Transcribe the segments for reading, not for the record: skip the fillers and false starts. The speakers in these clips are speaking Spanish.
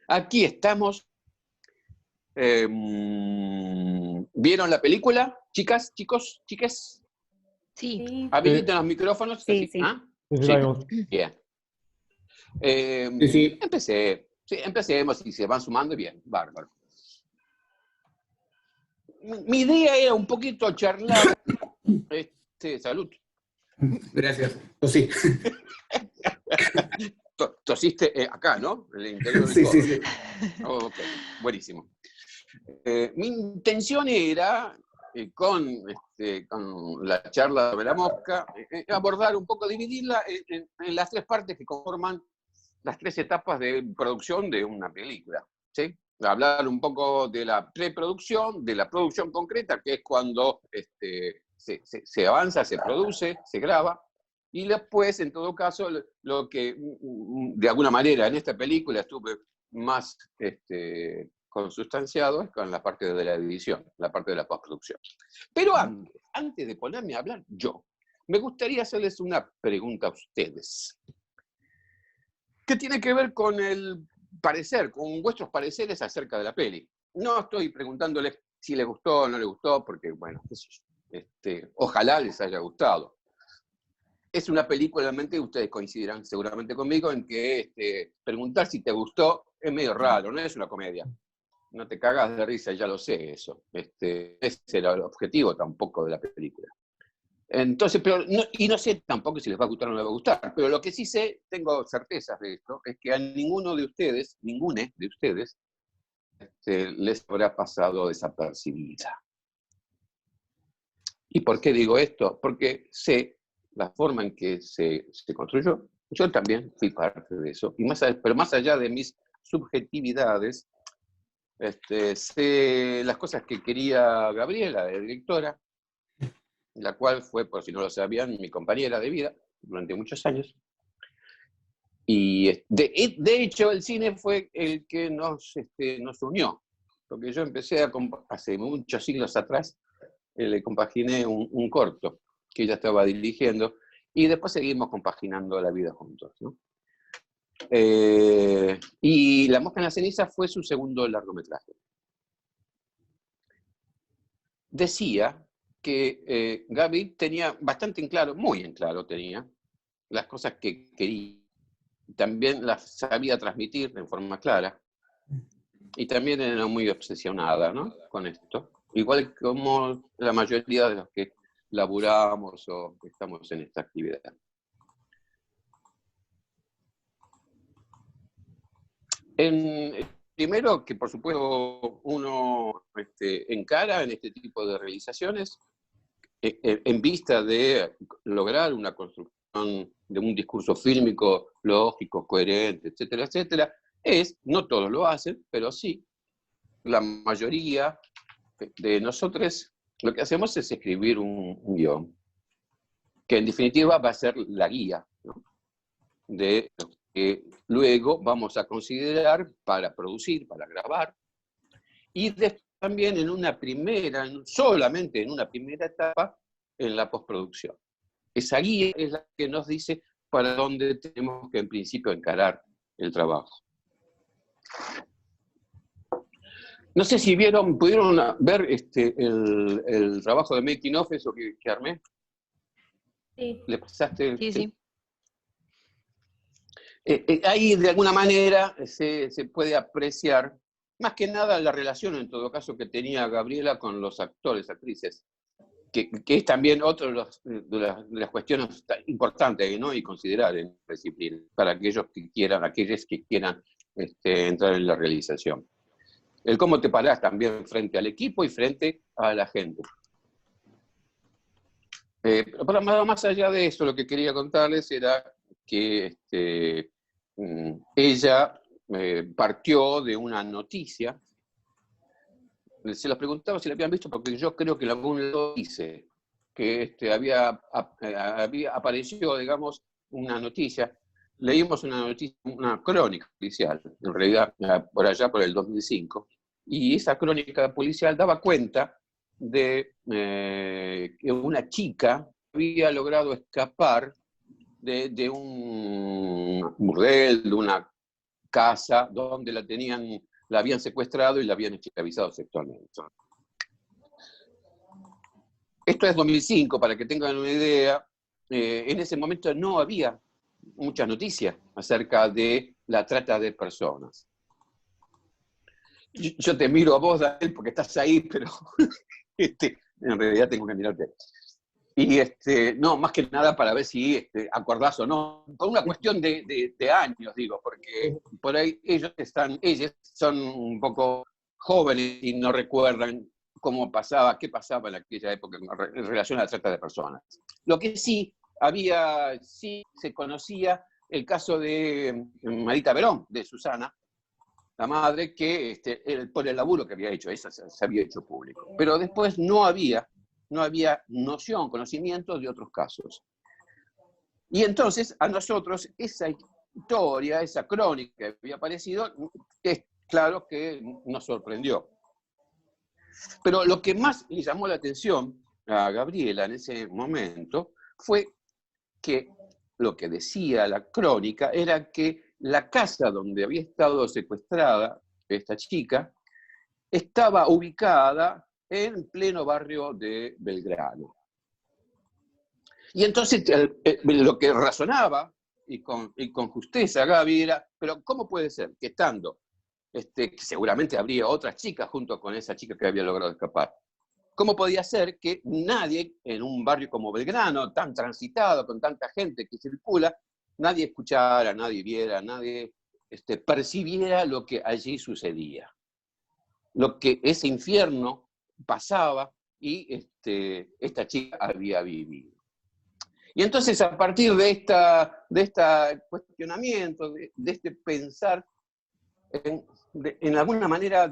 Aquí estamos. ¿Vieron la película? Chicas, chicos, chiques. Sí. Habiliten los micrófonos. Sí, Así. sí. ¿Ah? Sí. Bien. Sí. Empecemos y se van sumando bien. Bárbaro. Mi idea era un poquito charlar. Salud. Gracias. Sí. Tosiste acá, ¿no? En el interior del Sí, codo. sí, sí. Oh, ok, buenísimo. Mi intención era, con la charla de la mosca, abordar un poco, dividirla en las tres partes que conforman las tres etapas de producción de una película, ¿sí? Hablar un poco de la preproducción, de la producción concreta, que es cuando se avanza, se produce, se graba, y después, en todo caso, lo que de alguna manera en esta película estuve más consustanciado es con la parte de la edición, la parte de la postproducción. Pero antes de ponerme a hablar yo, me gustaría hacerles una pregunta a ustedes, que tiene que ver con el parecer, con vuestros pareceres acerca de la peli. No estoy preguntándoles si les gustó o no les gustó, porque, bueno, ojalá les haya gustado. Es una película, realmente ustedes coincidirán seguramente conmigo en que preguntar si te gustó es medio raro, no es una comedia. No te cagas de risa, ya lo sé eso. Ese era el objetivo tampoco de la película. Entonces, no sé tampoco si les va a gustar o no les va a gustar, pero lo que sí sé, tengo certezas de esto, es que a ninguno de ustedes, les habrá pasado desapercibida. ¿Y por qué digo esto? Porque sé la forma en que se construyó. Yo también fui parte de eso, pero más allá de mis subjetividades, sé las cosas que quería Gabriela, la directora, la cual fue, por si no lo sabían, mi compañera de vida durante muchos años. Y de hecho, el cine fue el que nos unió, porque yo empecé hace muchos siglos atrás, le compaginé un corto que ella estaba dirigiendo, y después seguimos compaginando la vida juntos, ¿no? Y La mosca en la ceniza fue su segundo largometraje. Decía que Gaby tenía bastante en claro, muy en claro tenía, las cosas que quería. También las sabía transmitir de forma clara. Y también era muy obsesionada, ¿no?, con esto. Igual como la mayoría de los que laburamos o que estamos en esta actividad. Primero, que por supuesto uno encara en este tipo de realizaciones en vista de lograr una construcción de un discurso fílmico lógico, coherente, etcétera, etcétera, no todos lo hacen, pero sí, la mayoría de nosotros lo que hacemos es escribir un guión, que en definitiva va a ser la guía, ¿no?, de lo que luego vamos a considerar para producir, para grabar, y también solamente en una primera etapa, en la postproducción. Esa guía es la que nos dice para dónde tenemos que en principio encarar el trabajo. No sé si pudieron ver el trabajo de making of, eso que armé. Sí. ¿Le pasaste? Sí. Ahí de alguna manera se puede apreciar, más que nada, la relación en todo caso que tenía Gabriela con los actores, actrices, que es también otra de las cuestiones importantes, ¿no?, y considerar en la disciplina, para aquellos que quieran entrar en la realización. El cómo te parás también frente al equipo y frente a la gente. Pero más allá de eso, lo que quería contarles era que ella partió de una noticia. Se los preguntaba si la habían visto, porque yo creo que en algún lado dice que había apareció, digamos, una noticia. Leímos una noticia, una crónica policial, en realidad por allá por el 2005, y esa crónica policial daba cuenta de que una chica había logrado escapar de un burdel, de una casa donde la habían secuestrado y la habían esclavizado sexualmente. Esto es 2005, para que tengan una idea. En ese momento no había muchas noticias acerca de la trata de personas. Yo te miro a vos, Daniel, porque estás ahí, pero en realidad tengo que mirarte. Y no, más que nada para ver si acordás o no, por una cuestión de años, digo, porque por ahí ellas son un poco jóvenes y no recuerdan qué pasaba en aquella época en relación a la trata de personas. Lo que sí se conocía el caso de Marita Verón, de Susana, la madre, que por el laburo que había hecho, esa se había hecho público. Pero después no había conocimiento de otros casos. Y entonces a nosotros esa historia, esa crónica que había aparecido, es claro que nos sorprendió. Pero lo que más le llamó la atención a Gabriela en ese momento fue que lo que decía la crónica era que la casa donde había estado secuestrada esta chica estaba ubicada en pleno barrio de Belgrano. Y entonces lo que razonaba, y con justeza Gaby, era, pero ¿cómo puede ser que estando, que seguramente habría otras chicas junto con esa chica que había logrado escapar? ¿Cómo podía ser que nadie en un barrio como Belgrano, tan transitado, con tanta gente que circula, nadie escuchara, nadie viera, nadie percibiera lo que allí sucedía? Lo que ese infierno pasaba y esta chica había vivido. Y entonces, a partir de este cuestionamiento, de este pensar, de alguna manera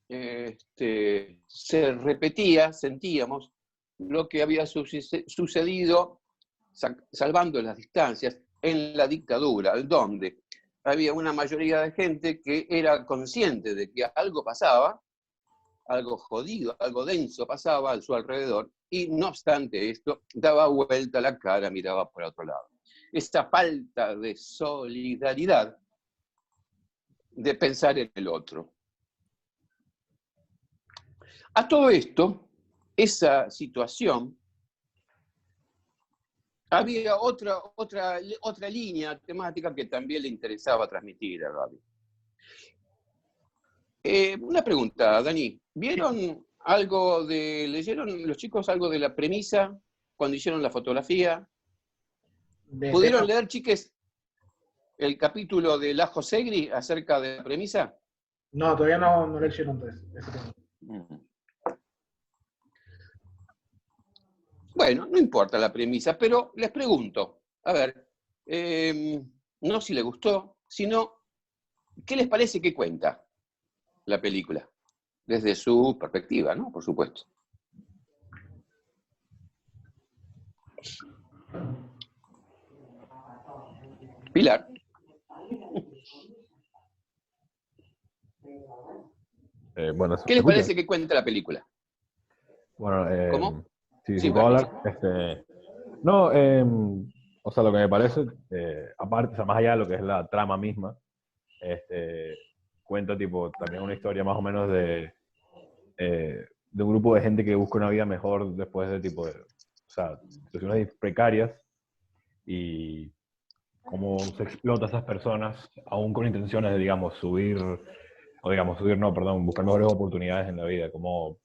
se repetía, sentíamos lo que había sucedido, salvando las distancias, en la dictadura, donde había una mayoría de gente que era consciente de que algo pasaba, algo jodido, algo denso pasaba a su alrededor, y no obstante esto, daba vuelta la cara, miraba por otro lado. Esta falta de solidaridad, de pensar en el otro. A todo esto, esa situación, había otra línea temática que también le interesaba transmitir a Gaby. Una pregunta, Dani. ¿Leyeron los chicos algo de la premisa cuando hicieron la fotografía? ¿Pudieron leer, chiques, el capítulo de Lajo Segri acerca de la premisa? No, todavía no lecciono ese tema. Bueno, no importa la premisa, pero les pregunto, a ver, no si les gustó, sino, ¿qué les parece que cuenta la película? Desde su perspectiva, ¿no? Por supuesto. Pilar. Bueno, ¿Qué les parece que cuenta la película? Bueno, ¿Cómo? Sí, puedo hablar. No, o sea, lo que me parece, aparte, o sea, más allá de lo que es la trama misma, cuenta tipo también una historia más o menos de un grupo de gente que busca una vida mejor después de tipo de, o sea, situaciones precarias, y cómo se explota a esas personas aún con intenciones de, digamos, buscar mejores oportunidades en la vida, como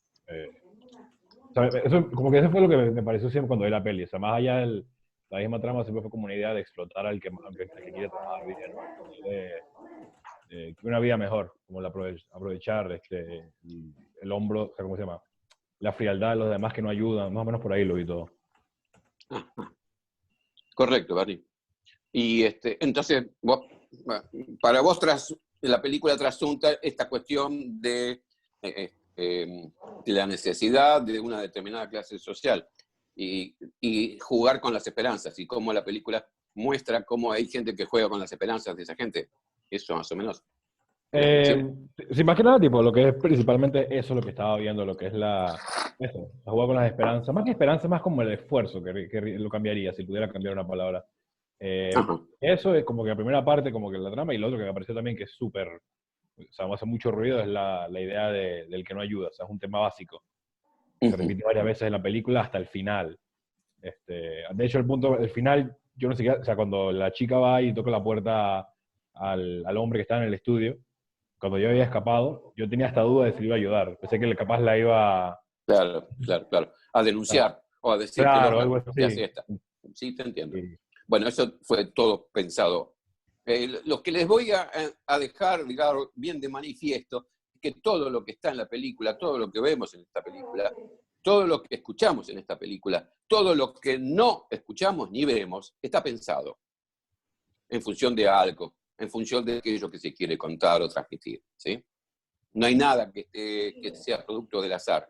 o sea, como que eso fue lo que me pareció siempre cuando vi la peli. O sea, más allá de la misma trama, siempre fue como una idea de explotar al que quiere trabajar bien, una vida mejor, como aprovechar el hombro, o sea, ¿cómo se llama? La frialdad de los demás que no ayudan, más o menos por ahí lo vi todo. Correcto, Barry. Y entonces, para vos la película trasunta esta cuestión de la necesidad de una determinada clase social y jugar con las esperanzas, y cómo la película muestra cómo hay gente que juega con las esperanzas de esa gente. Eso más o menos. Sí, más que nada, tipo, lo que es principalmente eso, lo que estaba viendo, lo que es la jugar con las esperanzas, más que esperanza, más como el esfuerzo, que lo cambiaría, si pudiera cambiar una palabra. Ajá. Eso es como que la primera parte, como que la trama, y lo otro que me pareció también que es súper, o sea, me hace mucho ruido, es la idea del que no ayuda. O sea, es un tema básico. Se repite varias veces en la película hasta el final. De hecho, el final, yo no sé qué, o sea, cuando la chica va y toca la puerta al hombre que está en el estudio, cuando yo había escapado, yo tenía hasta duda de si le iba a ayudar. Pensé que capaz la iba... Claro, claro, claro. A denunciar o a decir que Claro, no, algo que así. hace esta. Sí, te entiendo. Sí. Bueno, eso fue todo pensado. Lo que les voy a dejar, digamos, bien de manifiesto, que todo lo que está en la película, todo lo que vemos en esta película, todo lo que escuchamos en esta película, todo lo que no escuchamos ni vemos, está pensado en función de algo, en función de aquello que se quiere contar o transmitir, ¿sí? No hay nada que sea producto del azar.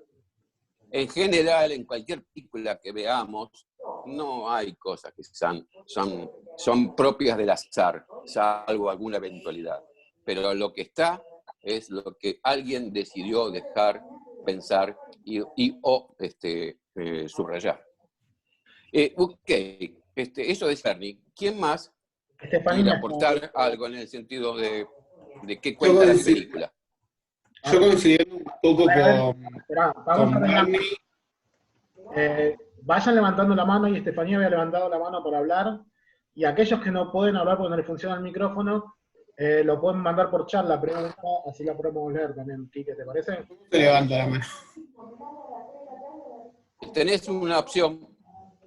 En general, en cualquier película que veamos, no hay cosas que son propias del azar, salvo alguna eventualidad. Pero lo que está es lo que alguien decidió dejar, pensar o subrayar. Ok, eso de Cerny. ¿Quién más quiere Estefanía. aportar algo en el sentido de qué Yo cuenta la coincido, película? yo coincido un poco A ver, con, esperá, vamos con a terminar. Barney. Vayan levantando la mano, y Estefanía había levantado la mano para hablar. Y aquellos que no pueden hablar porque no les funciona el micrófono, lo pueden mandar por chat la pregunta, así la podemos leer también, Quique, ¿te parece? Se levanta la mano. Tenés una opción.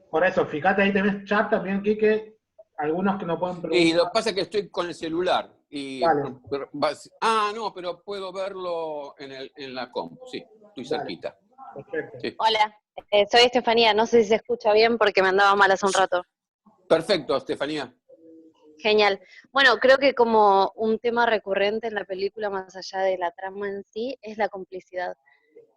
Por eso, fíjate, ahí tenés chat también, Quique. Algunos que no pueden Y preguntar. lo que pasa es que estoy con el celular. Dale. No, pero puedo verlo en la compu. Sí, estoy Dale. cerquita. Perfecto. Sí. Hola, soy Estefanía, no sé si se escucha bien porque me andaba mal hace un rato. Perfecto, Estefanía. Genial. Bueno, creo que como un tema recurrente en la película, más allá de la trama en sí, es la complicidad.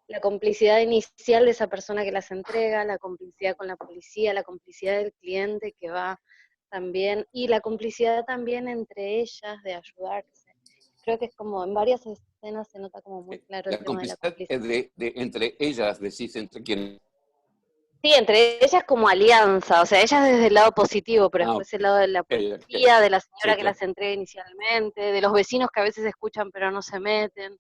La complicidad inicial de esa persona que las entrega, la complicidad con la policía, la complicidad del cliente que va también, y la complicidad también entre ellas de ayudarse. Creo que es como en varias escenas se nota como muy claro el La tema de la complicidad es complicidad. entre ellas, decís, entre quién. Sí, entre ellas como alianza, o sea, ellas desde el lado positivo, pero Ah, después el lado de la ok, policía, de la señora sí, que claro. las entrega inicialmente, de los vecinos que a veces escuchan pero no se meten.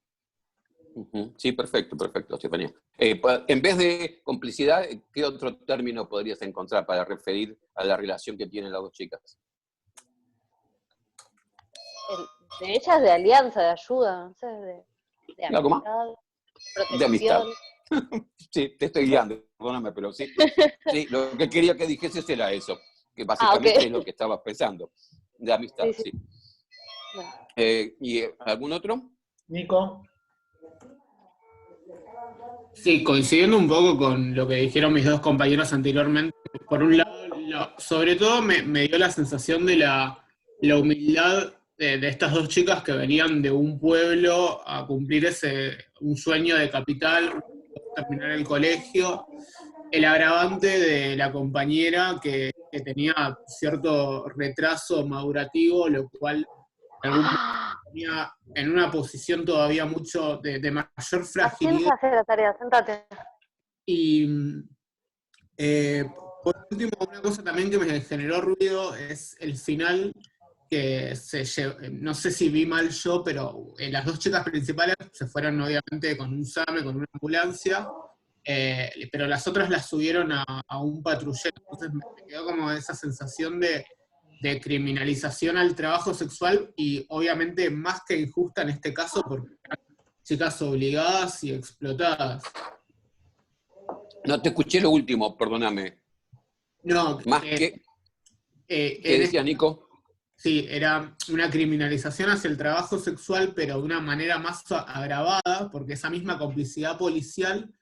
Sí, perfecto, Estefanía. En vez de complicidad, ¿qué otro término podrías encontrar para referir a la relación que tienen las dos chicas? De ellas de alianza, de ayuda, no sé, de ¿Algo más? amistad, De amistad. protección. Sí, te estoy guiando, perdóname, pero sí. Sí, lo que quería que dijeses era eso, que Ah, ok. básicamente es lo que estabas pensando, de amistad, Sí. sí. Bueno. ¿Y algún otro? Nico. Sí, coincidiendo un poco con lo que dijeron mis dos compañeros anteriormente, por un lado, sobre todo me dio la sensación de la humildad de estas dos chicas que venían de un pueblo a cumplir un sueño de capital, terminar el colegio, el agravante de la compañera que tenía cierto retraso madurativo, lo cual en algún momento tenía en una posición todavía mucho de mayor fragilidad. Paciencia, hacer la tarea, sentate. Y por último, una cosa también que me generó ruido es el final, que no sé si vi mal yo, pero las dos chicas principales se fueron obviamente con un SAME, con una ambulancia, pero las otras las subieron a un patrullero. Entonces me quedó como esa sensación de criminalización al trabajo sexual, y obviamente más que injusta en este caso, porque eran chicas obligadas y explotadas. No te escuché lo último, perdóname. No, Más que, ¿qué en decía Nico? sí, era una criminalización hacia el trabajo sexual, pero de una manera más agravada, porque esa misma complicidad policial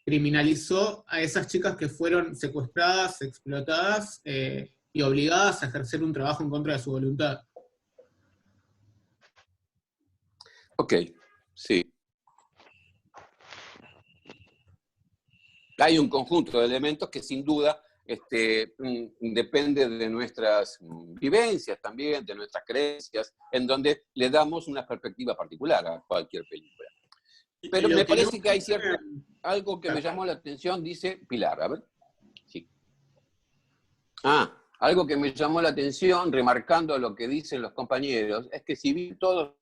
criminalizó a esas chicas que fueron secuestradas, explotadas y obligadas a ejercer un trabajo en contra de su voluntad. Ok, sí. Hay un conjunto de elementos que sin duda depende de nuestras vivencias también, de nuestras creencias, en donde le damos una perspectiva particular a cualquier película. Pero me parece que hay algo que me llamó la atención, dice Pilar, a ver. Sí. Algo que me llamó la atención, remarcando lo que dicen los compañeros, es que si bien todos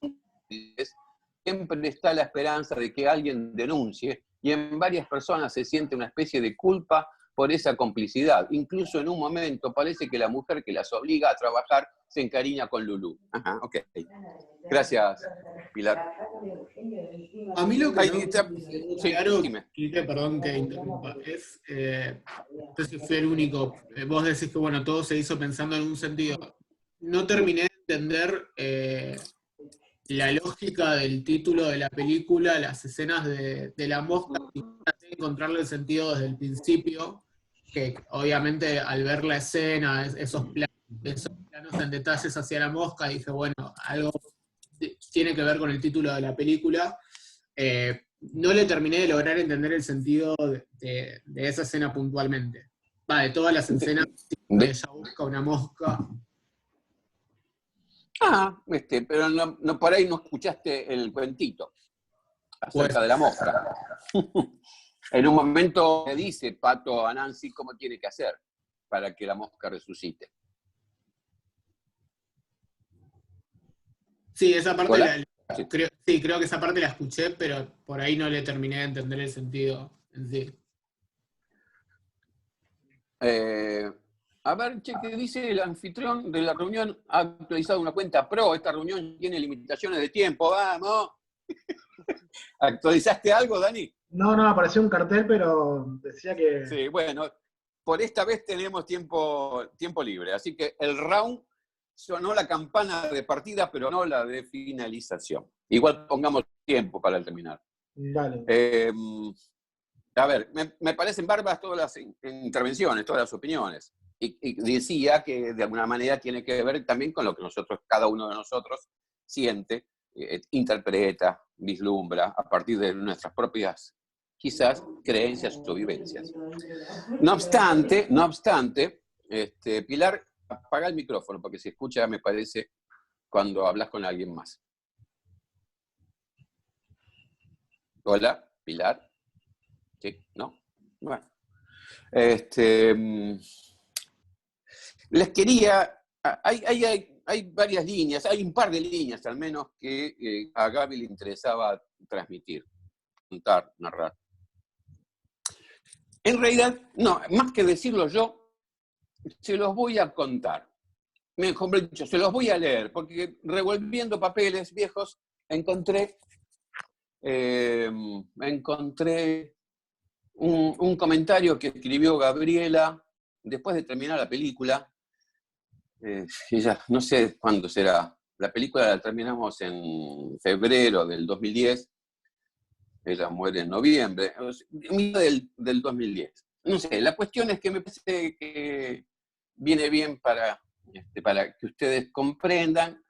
siempre está la esperanza de que alguien denuncie, y en varias personas se siente una especie de culpa por esa complicidad. Incluso en un momento parece que la mujer que las obliga a trabajar se encariña con Lulú. Ajá, ok. Gracias, Pilar. A mí lo que no Sí, claro, dime. Quique, perdón que interrumpa, es, no sé si fui el único, vos decís que bueno, todo se hizo pensando en un sentido. No terminé de entender la lógica del título de la película, las escenas de la mosca, y traté de encontrarle el sentido desde el principio, que obviamente al ver la escena, esos planos en detalles hacia la mosca, dije, bueno, algo tiene que ver con el título de la película. No le terminé de lograr entender el sentido de esa escena puntualmente. De todas las escenas donde ella busca una mosca. Pero no, por ahí no escuchaste el cuentito acerca Pues, de la mosca. En un momento le dice Pato a Nancy cómo tiene que hacer para que la mosca resucite. sí, esa parte Sí. creo que esa parte la escuché, pero por ahí no le terminé de entender el sentido en sí. A ver, che, ¿qué dice el anfitrión de la reunión? Ha actualizado una cuenta pro, esta reunión tiene limitaciones de tiempo, vamos. ¿Actualizaste algo, Dani? No, apareció un cartel, pero decía que... Sí, bueno, por esta vez tenemos tiempo libre, así que el round sonó la campana de partida, pero no la de finalización. Igual pongamos tiempo para terminar. Dale. A ver, me parecen bárbaras todas las intervenciones, todas las opiniones. Y decía que de alguna manera tiene que ver también con lo que cada uno de nosotros siente, interpreta, vislumbra a partir de nuestras propias, quizás, creencias o vivencias. No obstante, Pilar, apaga el micrófono porque se escucha, me parece, cuando hablas con alguien más. Hola, Pilar. ¿Sí? ¿No? Bueno. Les quería... Hay varias líneas, hay un par de líneas al menos que a Gaby le interesaba transmitir, contar, narrar. En realidad, no, más que decirlo yo, se los voy a contar. Mejor dicho, se los voy a leer, porque revolviendo papeles viejos encontré un comentario que escribió Gabriela después de terminar la película. Ella, no sé cuándo será, la película la terminamos en febrero del 2010, ella muere en noviembre, del 2010. No sé, la cuestión es que me parece que viene bien para que ustedes comprendan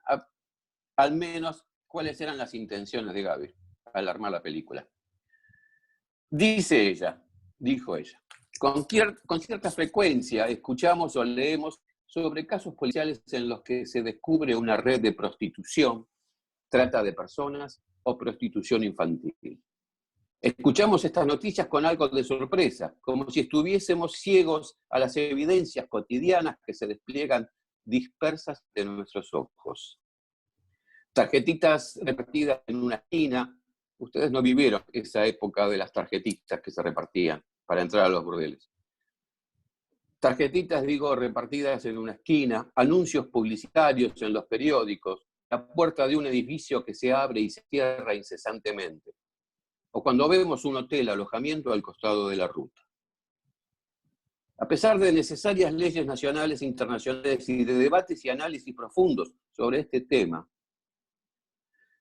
al menos cuáles eran las intenciones de Gaby al armar la película. Dijo ella, con cierta frecuencia escuchamos o leemos sobre casos policiales en los que se descubre una red de prostitución, trata de personas o prostitución infantil. Escuchamos estas noticias con algo de sorpresa, como si estuviésemos ciegos a las evidencias cotidianas que se despliegan dispersas de nuestros ojos. Tarjetitas repartidas en una esquina. Ustedes no vivieron esa época de las tarjetitas que se repartían para entrar a los burdeles. Tarjetitas, repartidas en una esquina, anuncios publicitarios en los periódicos, la puerta de un edificio que se abre y se cierra incesantemente. O cuando vemos un hotel, alojamiento al costado de la ruta. A pesar de necesarias leyes nacionales e internacionales y de debates y análisis profundos sobre este tema,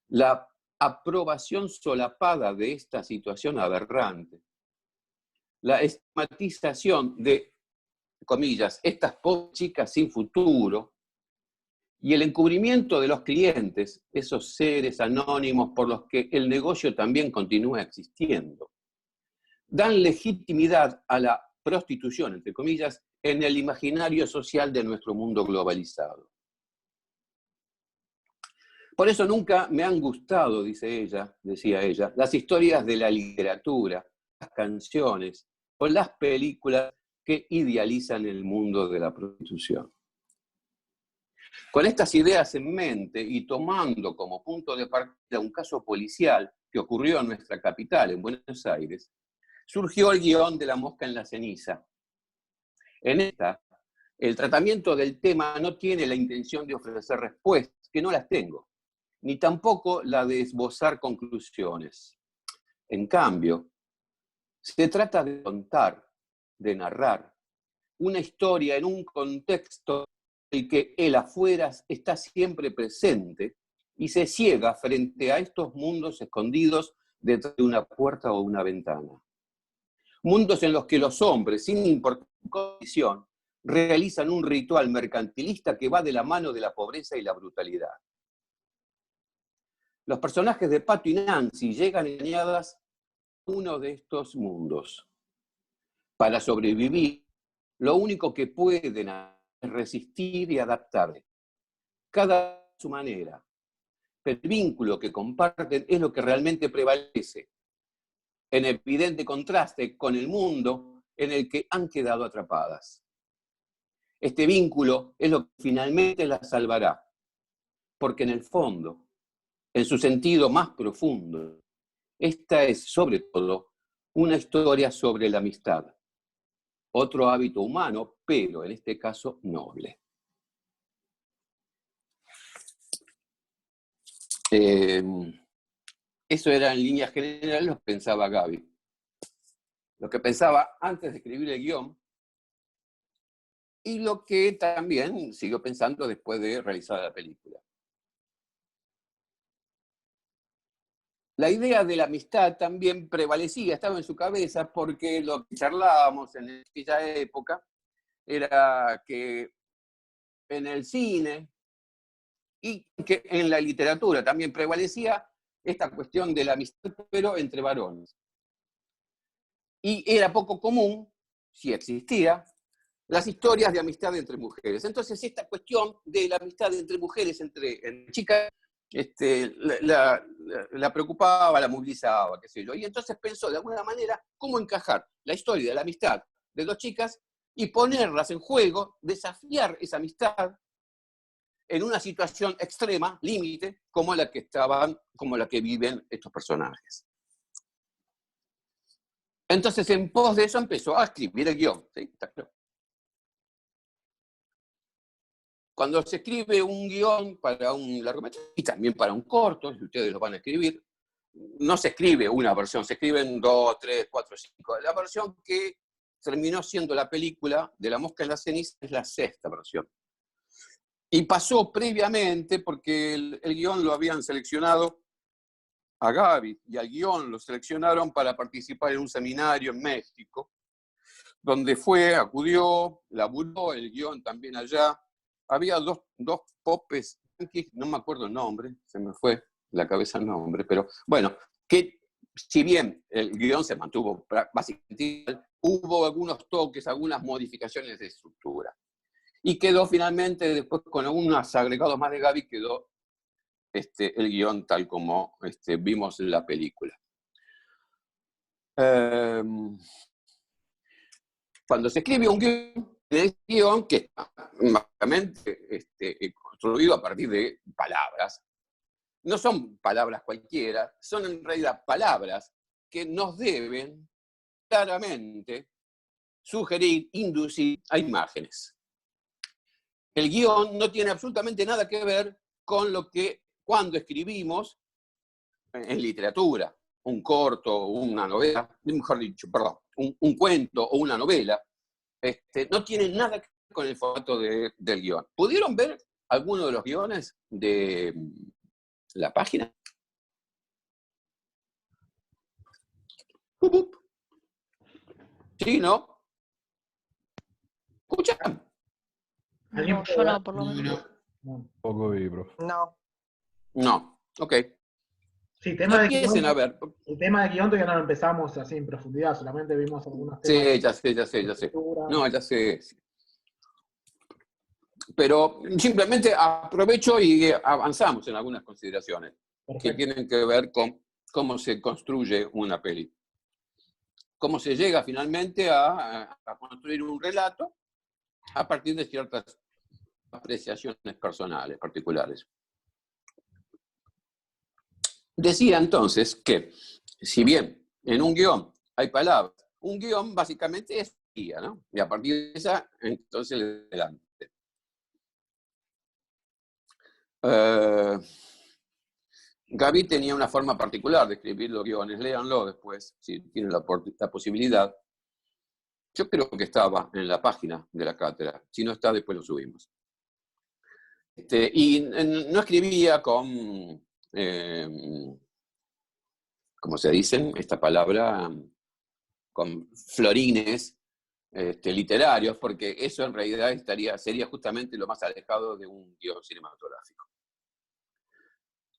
la aprobación solapada de esta situación aberrante, la estigmatización de, comillas, estas pobres chicas sin futuro, y el encubrimiento de los clientes, esos seres anónimos por los que el negocio también continúa existiendo, dan legitimidad a la prostitución, entre comillas, en el imaginario social de nuestro mundo globalizado. Por eso nunca me han gustado, decía ella, las historias de la literatura, las canciones o las películas que idealizan el mundo de la prostitución. Con estas ideas en mente y tomando como punto de partida un caso policial que ocurrió en nuestra capital, en Buenos Aires, surgió el guión de La mosca en la ceniza. En esta, el tratamiento del tema no tiene la intención de ofrecer respuestas, que no las tengo, ni tampoco la de esbozar conclusiones. En cambio, se trata de contar, de narrar, una historia en un contexto en el que el afuera está siempre presente y se ciega frente a estos mundos escondidos detrás de una puerta o una ventana. Mundos en los que los hombres, sin importar su condición, realizan un ritual mercantilista que va de la mano de la pobreza y la brutalidad. Los personajes de Pato y Nancy llegan engañadas a uno de estos mundos. Para sobrevivir, lo único que pueden hacer es resistir y adaptarse, cada a su manera. Pero el vínculo que comparten es lo que realmente prevalece, en evidente contraste con el mundo en el que han quedado atrapadas. Este vínculo es lo que finalmente las salvará, porque en el fondo, en su sentido más profundo, esta es sobre todo una historia sobre la amistad, otro hábito humano, pero en este caso noble. Eso era en líneas generales lo que pensaba Gaby. Lo que pensaba antes de escribir el guión y lo que también siguió pensando después de realizar la película. La idea de la amistad también prevalecía, estaba en su cabeza, porque lo que charlábamos en aquella época era que en el cine y que en la literatura también prevalecía esta cuestión de la amistad, pero entre varones. Y era poco común, si existía, las historias de amistad entre mujeres. Entonces esta cuestión de la amistad entre mujeres, entre chicas, la preocupaba, la movilizaba, qué sé yo. Y entonces pensó de alguna manera cómo encajar la historia de la amistad de dos chicas y ponerlas en juego, desafiar esa amistad en una situación extrema, límite, como la que viven estos personajes. Entonces, en pos de eso empezó a escribir el guión. ¿Sí? Está claro. Cuando se escribe un guión para un largometraje y también para un corto, si ustedes lo van a escribir, no se escribe una versión, se escriben 2, 3, 4, 5. La versión que terminó siendo la película de La mosca en la ceniza es la 6ª versión. Y pasó previamente, porque el guión lo habían seleccionado a Gaby, y al guión lo seleccionaron para participar en un seminario en México, donde acudió, laburó el guión también allá. Había dos popes, no me acuerdo el nombre, se me fue la cabeza el nombre, pero bueno, que si bien el guión se mantuvo básicamente igual, hubo algunos toques, algunas modificaciones de estructura. Y quedó finalmente, después con algunos agregados más de Gaby, quedó el guión tal como vimos en la película. Cuando se escribe un guión que está básicamente construido a partir de palabras, no son palabras cualquiera, son en realidad palabras que nos deben claramente sugerir, inducir a imágenes. El guión no tiene absolutamente nada que ver con lo que cuando escribimos en literatura, un corto, una novela, mejor dicho, perdón, un cuento o una novela, no tiene nada que ver con el formato del guión. ¿Pudieron ver alguno de los guiones de la página? ¿Sí, no? ¿Escuchan? ¿Alguien No, puede yo ver? no, por lo menos. No. Poco vi, profe. No. No, ok. Sí, No empiecen a ver. el tema de guión todavía no lo empezamos así en profundidad, solamente vimos algunos temas. Sí, ya sé. No, ya sé. Pero simplemente aprovecho y avanzamos en algunas consideraciones Perfecto. que tienen que ver con cómo se construye una peli. cómo se llega finalmente a construir un relato a partir de ciertas apreciaciones personales, particulares. Decía entonces que, si bien en un guión hay palabras, un guión básicamente es guía, ¿no? Y a partir de esa, entonces le adelante. Gaby tenía una forma particular de escribir los guiones, léanlo después, si tienen la posibilidad. Yo creo que estaba en la página de la cátedra, si no está, después lo subimos. Y no escribía con, ¿cómo se dice esta palabra? Con florines literarios, porque eso en realidad sería justamente lo más alejado de un guión cinematográfico.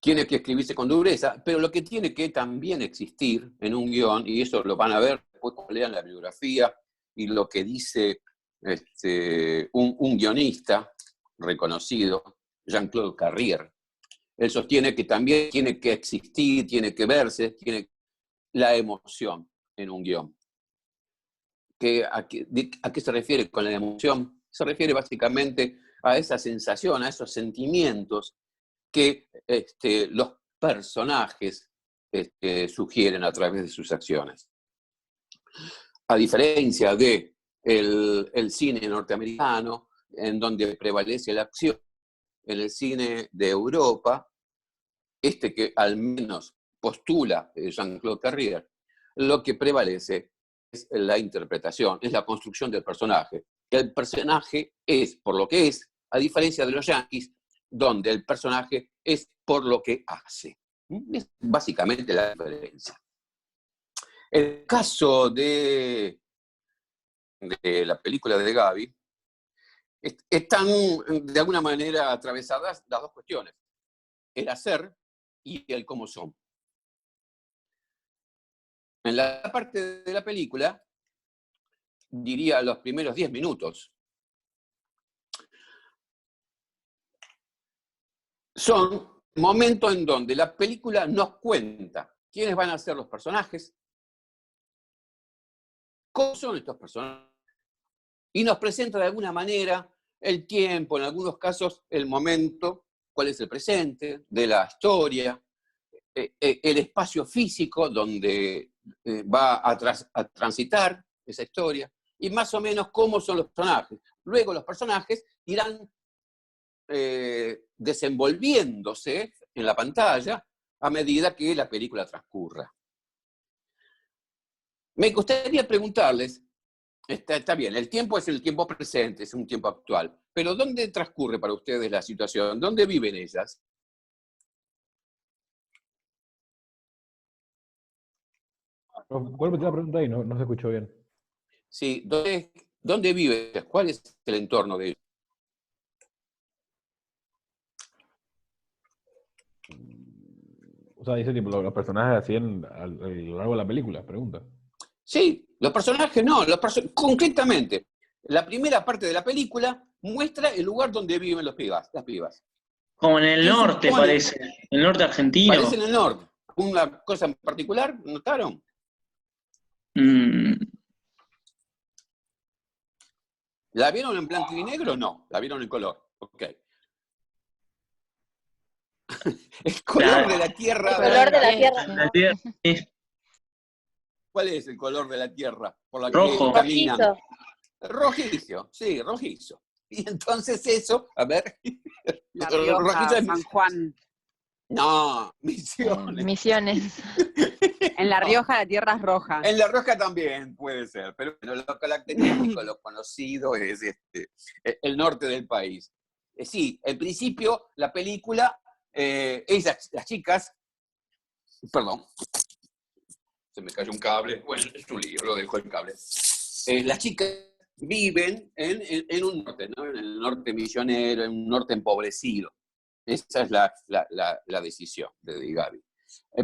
Tiene que escribirse con dureza, pero lo que tiene que también existir en un guión, y eso lo van a ver después cuando lean la bibliografía y lo que dice un guionista reconocido, Jean-Claude Carrier, él sostiene que también tiene que existir, tiene que verse, tiene la emoción en un guión. ¿A qué se refiere con la emoción? Se refiere básicamente a esa sensación, a esos sentimientos que los personajes sugieren a través de sus acciones. A diferencia de el cine norteamericano, en donde prevalece la acción, en el cine de Europa, que al menos postula Jean-Claude Carrier, lo que prevalece es la interpretación, es la construcción del personaje. El personaje es por lo que es, a diferencia de los yanquis, donde el personaje es por lo que hace. Es básicamente la diferencia. El caso de la película de Gaby, están de alguna manera atravesadas las dos cuestiones, el hacer y el cómo son. En la parte de la película, diría los primeros 10 minutos, son momentos en donde la película nos cuenta quiénes van a ser los personajes, cómo son estos personajes, y nos presenta de alguna manera el tiempo, en algunos casos el momento, cuál es el presente de la historia, el espacio físico donde va a transitar esa historia, y más o menos cómo son los personajes. Luego los personajes irán desenvolviéndose en la pantalla a medida que la película transcurra. Me gustaría preguntarles, está bien, el tiempo es el tiempo presente, es un tiempo actual, pero ¿dónde transcurre para ustedes la situación? ¿Dónde viven ellas? Vuelve la pregunta ahí, no se escuchó bien. Sí, ¿dónde viven ellas? ¿Cuál es el entorno de ellas? O sea, dice tipo, los personajes hacían a lo largo de la película, pregunta. Sí, los personajes no, concretamente. La primera parte de la película muestra el lugar donde viven las pibas. Como en el norte, parece. El norte argentino. Parece en el norte. ¿Una cosa en particular notaron? ¿La vieron en blanco y negro? No, la vieron en color. Ok. El color de la tierra. El color de la tierra. La tierra es ¿Cuál es el color de la tierra por la rojo. que caminan? Rojizo. Rojizo, sí, rojizo. Y entonces eso, a ver. La Rioja, San Juan. No, Misiones. Misiones. En La Rioja la tierra es roja. En La Rioja también puede ser, pero lo característico, lo conocido es el norte del país. Sí, en principio la película, las chicas, perdón, se me cayó un cable, bueno, es un libro, lo dejo el cable. Las chicas viven en un norte, ¿no? En el norte misionero, en un norte empobrecido. Esa es la decisión de Gaby.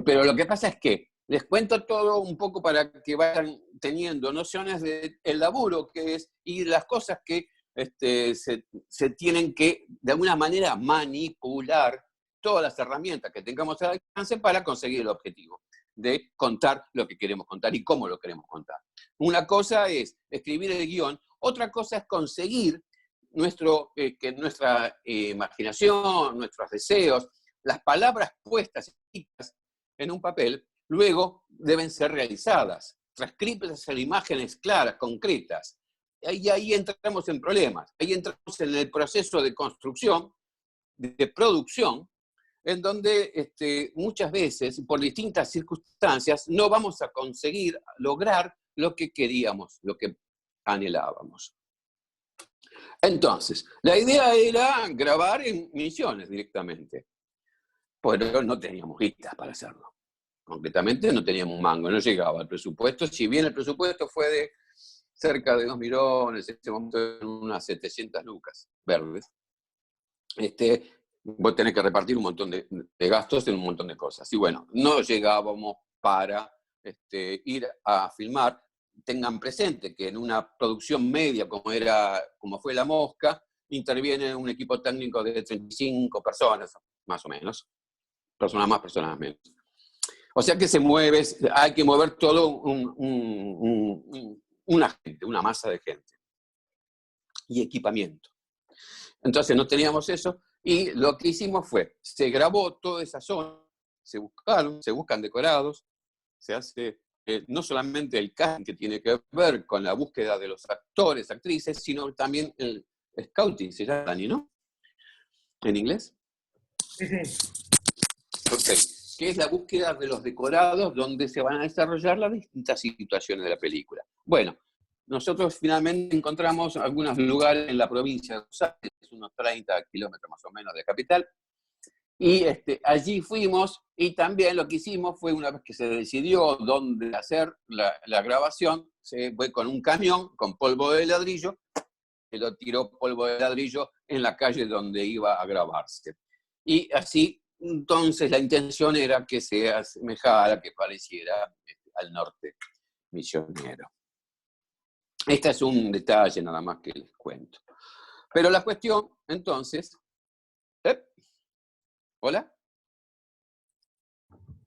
Pero lo que pasa es que les cuento todo un poco para que vayan teniendo nociones del laburo que es y las cosas que se tienen que, de alguna manera, manipular todas las herramientas que tengamos al alcance para conseguir el objetivo. de contar lo que queremos contar y cómo lo queremos contar. Una cosa es escribir el guión, otra cosa es conseguir que nuestra imaginación, nuestros deseos, las palabras puestas en un papel, luego deben ser realizadas, transcritas en imágenes claras, concretas. Y ahí entramos en problemas, ahí entramos en el proceso de construcción, de producción, en donde muchas veces, por distintas circunstancias, no vamos a conseguir lograr lo que queríamos, lo que anhelábamos. Entonces, la idea era grabar en Misiones directamente, pero no teníamos guitas para hacerlo. Concretamente no teníamos un mango, no llegaba el presupuesto, si bien el presupuesto fue de cerca de 2 millones, en ese momento eran unas 700 lucas verdes. Vos tenés que repartir un montón de gastos en un montón de cosas. Y bueno, no llegábamos para ir a filmar. Tengan presente que en una producción media como fue La Mosca, interviene un equipo técnico de 35 personas, más o menos. Personas más, personas menos. O sea que hay que mover todo una masa de gente. Y equipamiento. Entonces no teníamos eso, y lo que hicimos fue, se grabó toda esa zona, se buscan decorados, se hace no solamente el casting que tiene que ver con la búsqueda de los actores, actrices, sino también el scouting, se llama, Dani, ¿no? ¿En inglés? Sí, sí. Ok, que es la búsqueda de los decorados donde se van a desarrollar las distintas situaciones de la película. Bueno, nosotros finalmente encontramos algunos lugares en la provincia de Buenos Aires, unos 30 kilómetros más o menos de capital, y allí fuimos, y también lo que hicimos fue, una vez que se decidió dónde hacer la grabación, se fue con un camión con polvo de ladrillo, que lo tiró polvo de ladrillo en la calle donde iba a grabarse. Y así, entonces, la intención era que se asemejara, que pareciera al norte misionero. Este es un detalle nada más que les cuento. Pero la cuestión, entonces... ¿Hola?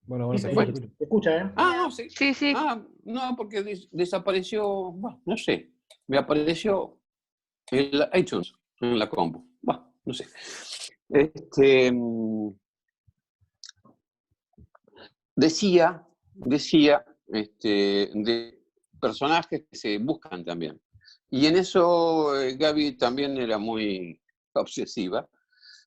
Bueno, Sí, se escucha, ¿eh? Ah, no, sí. Sí, sí. Ah, no, porque desapareció, bueno, no sé, me apareció el iTunes en la compu. Bueno, no sé. Decía de personajes que se buscan también. Y en eso Gaby también era muy obsesiva.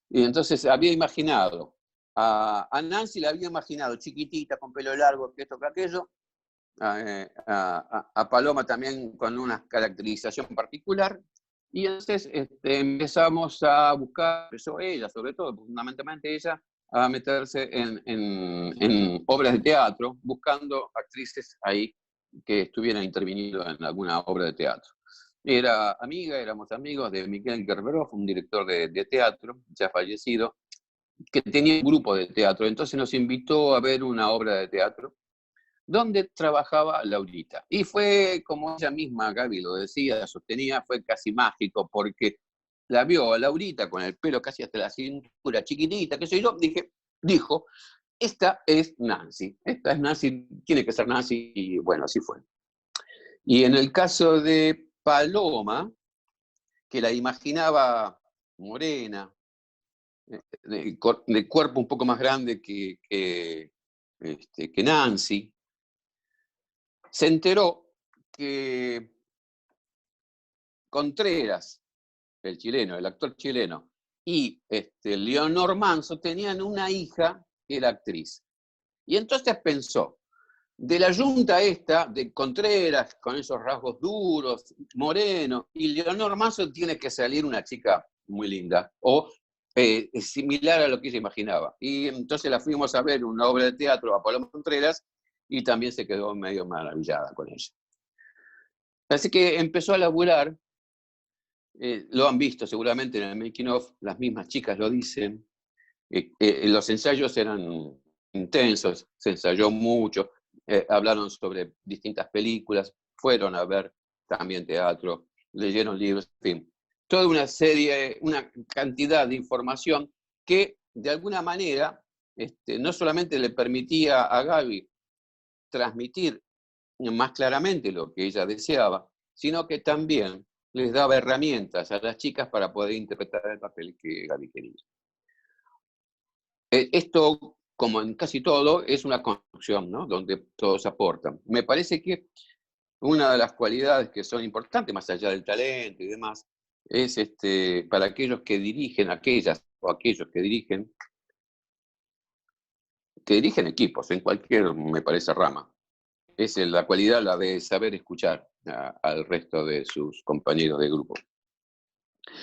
Y entonces había imaginado, a Nancy la había imaginado chiquitita, con pelo largo, que esto, que aquello, a Paloma también con una caracterización particular, y entonces empezamos a buscar, empezó ella sobre todo, fundamentalmente ella, a meterse en obras de teatro, buscando actrices ahí que estuvieran interviniendo en alguna obra de teatro. Éramos amigos de Miguel Gerberov, un director de teatro, ya fallecido, que tenía un grupo de teatro. Entonces nos invitó a ver una obra de teatro donde trabajaba Laurita. Y fue, como ella misma, Gaby lo decía, sostenía, fue casi mágico, porque la vio a Laurita con el pelo casi hasta la cintura, chiquitita, qué sé yo, dijo, esta es Nancy, tiene que ser Nancy, y bueno, así fue. Y en el caso de Paloma, que la imaginaba morena, de cuerpo un poco más grande que Nancy, se enteró que Contreras, el actor chileno, y Leonor Manso tenían una hija que era actriz. Y entonces pensó, de la yunta esta, de Contreras, con esos rasgos duros, moreno, y Leonor Manso tiene que salir una chica muy linda, o similar a lo que ella imaginaba. Y entonces la fuimos a ver una obra de teatro a Paloma Contreras, y también se quedó medio maravillada con ella. Así que empezó a laburar, lo han visto seguramente en el making of, las mismas chicas lo dicen, los ensayos eran intensos, se ensayó mucho, hablaron sobre distintas películas, fueron a ver también teatro, leyeron libros, en fin. Toda una serie, una cantidad de información que de alguna manera no solamente le permitía a Gaby transmitir más claramente lo que ella deseaba, sino que también les daba herramientas a las chicas para poder interpretar el papel que Gaby quería. Esto, como en casi todo, es una construcción, ¿no? Donde todos aportan. Me parece que una de las cualidades que son importantes, más allá del talento y demás, es para aquellos que dirigen, aquellas o aquellos que dirigen equipos, en cualquier, me parece, rama. Es la cualidad, la de saber escuchar al resto de sus compañeros de grupo.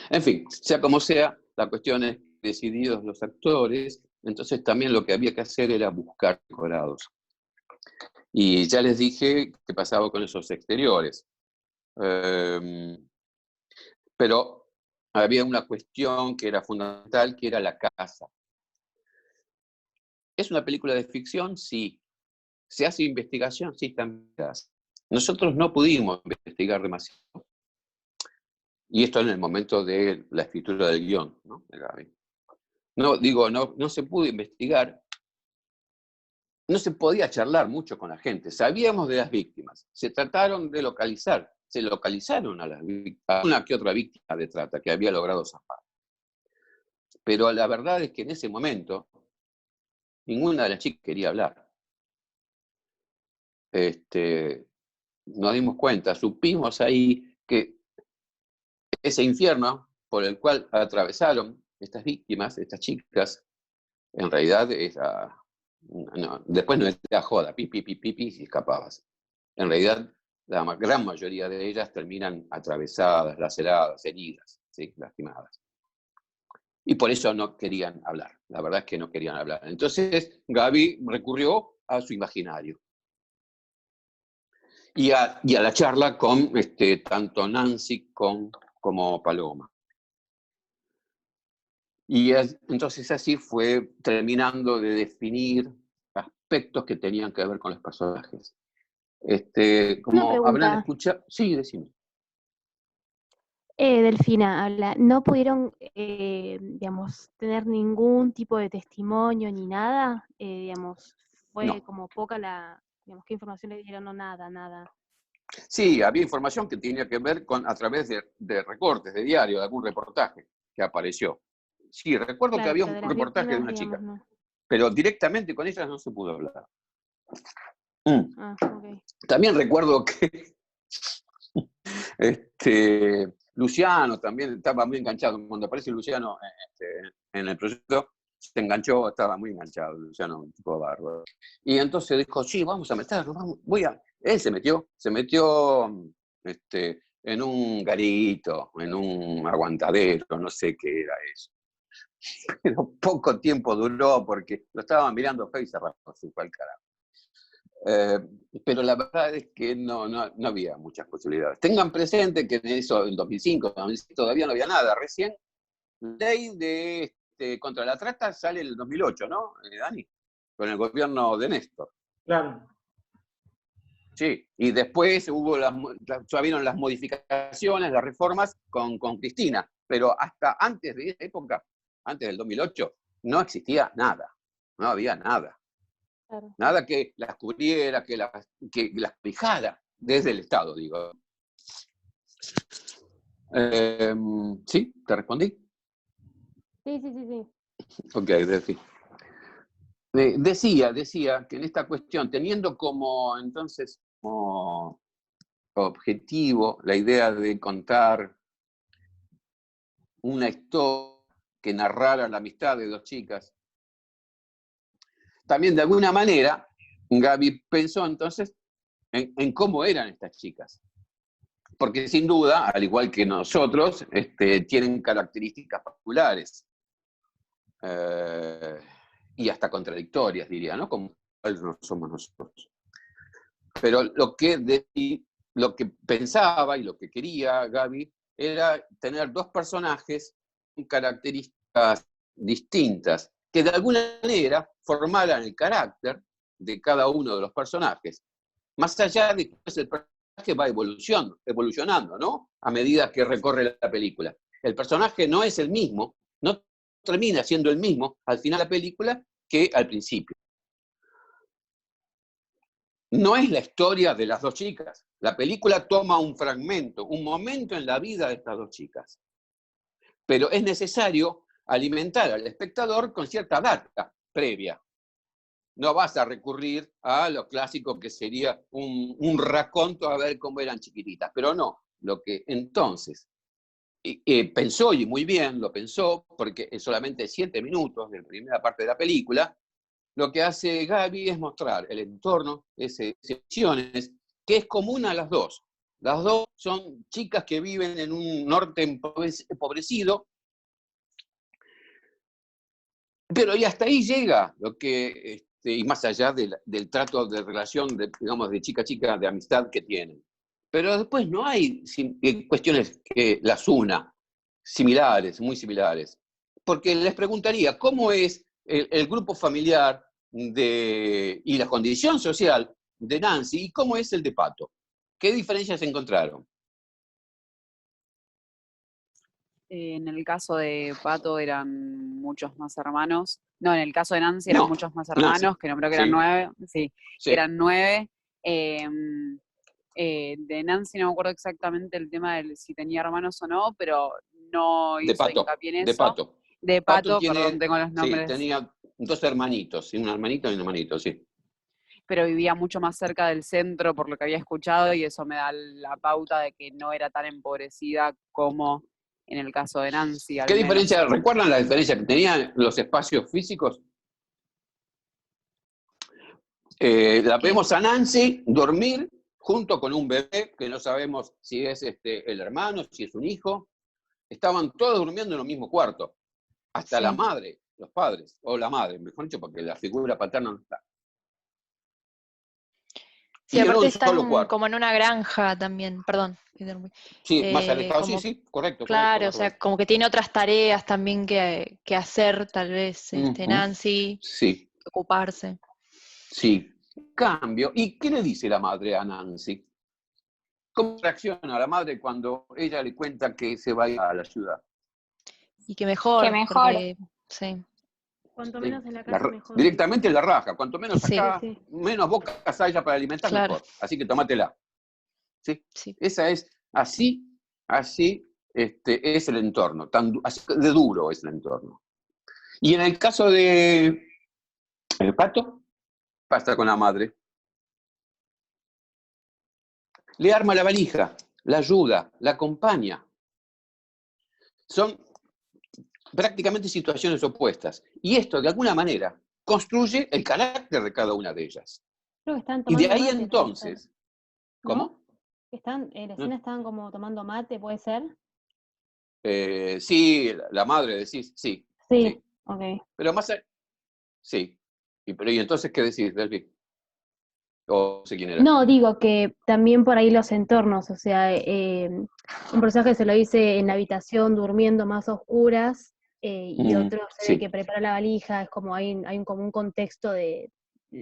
En fin, sea como sea, la cuestión es decididos los actores, entonces también lo que había que hacer era buscar decorados. Y ya les dije qué pasaba con esos exteriores. Pero había una cuestión que era fundamental, que era la casa. ¿Es una película de ficción? Sí. ¿Se hace investigación? Sí, también. Nosotros no pudimos investigar demasiado. Y esto en el momento de la escritura del guión, ¿no? No se pudo investigar. No se podía charlar mucho con la gente. Sabíamos de las víctimas. Se trataron de localizar. Se localizaron a una que otra víctima de trata que había logrado zafar. Pero la verdad es que en ese momento ninguna de las chicas quería hablar. Nos dimos cuenta, supimos ahí que ese infierno por el cual atravesaron estas víctimas, estas chicas, en realidad después no era joda, pipi, y escapabas. En realidad, la gran mayoría de ellas terminan atravesadas, laceradas, heridas, ¿sí? Lastimadas. Y por eso no querían hablar. La verdad es que no querían hablar. Entonces, Gaby recurrió a su imaginario. Y a la charla con tanto Nancy como Paloma. Y entonces así fue terminando de definir aspectos que tenían que ver con los personajes. Como habrán escuchado... Sí, decime. Delfina habla, ¿no pudieron, digamos, tener ningún tipo de testimonio ni nada? Digamos, fue No. como poca digamos, ¿qué información le dieron? No, nada. Sí, había información que tenía que ver a través de recortes de diario, de algún reportaje que apareció. Sí, recuerdo que había un reportaje de una chica, no. pero directamente con ellas no se pudo hablar. Okay. También recuerdo que Luciano también estaba muy enganchado. Cuando aparece Luciano en el proyecto, se enganchó, estaba muy enganchado, Luciano, un tipo bárbaro. Y entonces dijo, sí, vamos a meternos, Él se metió en un garito, en un aguantadero, no sé qué era eso. Pero poco tiempo duró porque lo estaban mirando feo y se raspó, se fue al carajo. Pero la verdad es que no había muchas posibilidades. Tengan presente que en 2005 todavía no había nada. Recién la ley de contra la trata sale en el 2008, ¿no, Dani? Con el gobierno de Néstor. Claro. Sí, y después ya vieron las modificaciones, las reformas con Cristina, pero hasta antes de esa época, antes del 2008, no existía nada, no había nada. Claro. Nada que las cubriera, que las fijara desde el Estado, digo. ¿Sí? ¿Te respondí? Sí. Ok, Delphi. Decía que en esta cuestión, teniendo como objetivo la idea de contar una historia que narrara la amistad de dos chicas, también de alguna manera Gaby pensó entonces en cómo eran estas chicas. Porque sin duda, al igual que nosotros, tienen características particulares y hasta contradictorias, diría, ¿no? Como no somos nosotros. Pero lo que pensaba y lo que quería Gaby era tener dos personajes con características distintas, que de alguna manera formaran el carácter de cada uno de los personajes, más allá de que el personaje va evolucionando, ¿no? A medida que recorre la película. El personaje no es el mismo, no termina siendo el mismo al final de la película que al principio. no es la historia de las dos chicas. La película toma un fragmento, un momento en la vida de estas dos chicas. Pero es necesario alimentar al espectador con cierta data previa. No vas a recurrir a lo clásico que sería un raconto a ver cómo eran chiquititas, pero no. Lo que entonces pensó, y muy bien lo pensó, porque en solamente 7 minutos de la primera parte de la película, lo que hace Gaby es mostrar el entorno, esas secciones, que es común a las dos. Las dos son chicas que viven en un norte empobrecido, pero y hasta ahí llega lo que, y más allá del trato de relación, digamos, de chica a chica, de amistad que tienen. Pero después no hay cuestiones que las una, similares, muy similares. Porque les preguntaría, ¿cómo es el grupo familiar y la condición social de Nancy y cómo es el de Pato? ¿Qué diferencias encontraron? En el caso de Pato eran muchos más hermanos. No, en el caso de Nancy eran muchos más hermanos, Nancy. que nombró que eran 9. Sí, Sí. eran 9. De Nancy no me acuerdo exactamente el tema de si tenía hermanos o no, pero no De hizo Pato. hincapié en eso. De Pato. De Pato, tiene, perdón, tengo los nombres. Sí, tenía 2 hermanitos, un hermanito y un hermanito, sí. Pero vivía mucho más cerca del centro, por lo que había escuchado, y eso me da la pauta de que no era tan empobrecida como en el caso de Nancy. ¿Qué diferencia? ¿Recuerdan la diferencia que tenían los espacios físicos? La vemos a Nancy dormir junto con un bebé, que no sabemos si es el hermano, si es un hijo. Estaban todos durmiendo en el mismo cuarto. Hasta la madre, los padres, o la madre, mejor dicho, porque la figura paterna no está. Sí, aparte están como en una granja también, perdón. Sí, más alejado, como, sí, correcto. Claro, correcto, o sea, como que tiene otras tareas también que hacer, tal vez, Nancy, sí. ocuparse. Sí. Cambio, ¿y qué le dice la madre a Nancy? ¿Cómo reacciona la madre cuando ella le cuenta que se va a ir a la ciudad? Y que mejor. Porque, sí. Cuanto menos en la casa, mejor. Directamente la raja. Cuanto menos acá, menos bocas haya para alimentar, mejor. Así que tómatela. ¿Sí? Esa es, así es el entorno. Así de duro es el entorno. Y en el caso de el Pato, pasa con la madre. Le arma la valija, la ayuda, la acompaña. Son prácticamente situaciones opuestas. Y esto, de alguna manera, construye el carácter de cada una de ellas. Creo que están Y tomando de ahí mate, entonces... ¿no? ¿Cómo? En la escena estaban como tomando mate, ¿puede ser? Sí, la madre decís, sí. Sí, ok. Pero más... Sí. ¿Y entonces qué decís, Delphi? ¿O sé quién era? No, digo que también por ahí los entornos, o sea, un personaje se lo dice en la habitación durmiendo más a oscuras, y otro se ve que prepara la valija, es como hay como un contexto de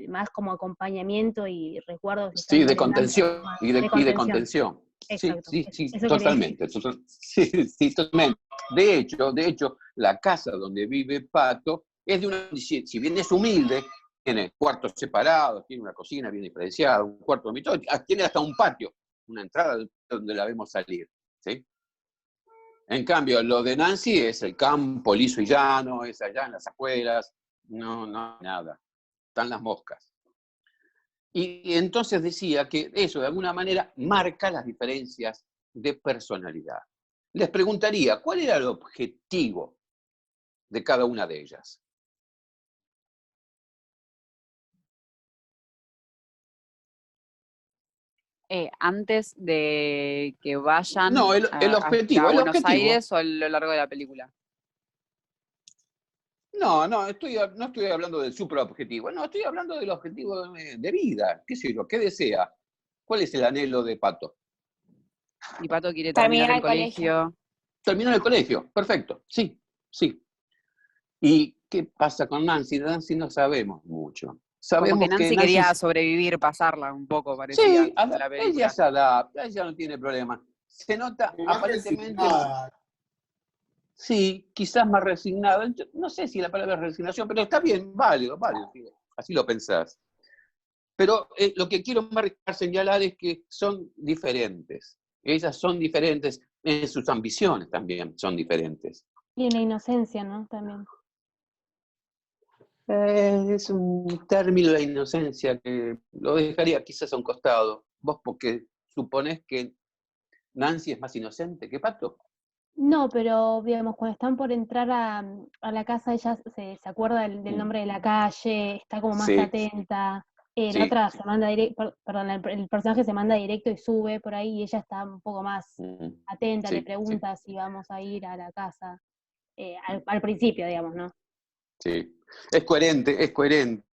más como acompañamiento y resguardo. Sí, de contención, y de contención. Exacto. Sí, totalmente. Sí, totalmente. De hecho, la casa donde vive Pato es de una, si bien es humilde, tiene cuartos separados, tiene una cocina bien diferenciada, un cuarto dormitorio, tiene hasta un patio, una entrada donde la vemos salir. ¿Sí? En cambio, lo de Nancy es el campo liso y llano, es allá en las afueras, no, nada. Están las moscas. Y entonces decía que eso de alguna manera marca las diferencias de personalidad. Les preguntaría, ¿cuál era el objetivo de cada una de ellas? Antes de que vayan No, el objetivo. a Buenos Aires o a lo largo de la película. No estoy hablando del superobjetivo. No, estoy hablando del objetivo de vida. ¿Qué sé yo? ¿Qué desea? ¿Cuál es el anhelo de Pato? Y Pato quiere terminar el colegio. Terminar el colegio, perfecto. Sí. ¿Y qué pasa con Nancy? De Nancy no sabemos mucho. Sabemos como que Nancy quería sobrevivir, pasarla un poco, parecía. Sí, ella se adapta, ella no tiene problema. Se nota aparentemente... Sí, quizás más resignada. No sé si la palabra es resignación, pero está bien, válido, así lo pensás. Pero lo que quiero marcar, señalar es que son diferentes. Ellas son diferentes en sus ambiciones también, son diferentes. Y en la inocencia, ¿no? También. Es un término de inocencia que lo dejaría quizás a un costado. Vos porque suponés que Nancy es más inocente que Pato. No, pero digamos, cuando están por entrar a la casa, ella se acuerda del nombre de la calle, está como más Sí, atenta. La sí, otra sí. se manda directo, perdón, el personaje se manda directo y sube por ahí y ella está un poco más atenta, le Sí, sí, pregunta si vamos a ir a la casa, al principio, digamos, ¿no? sí. Es coherente, es coherente.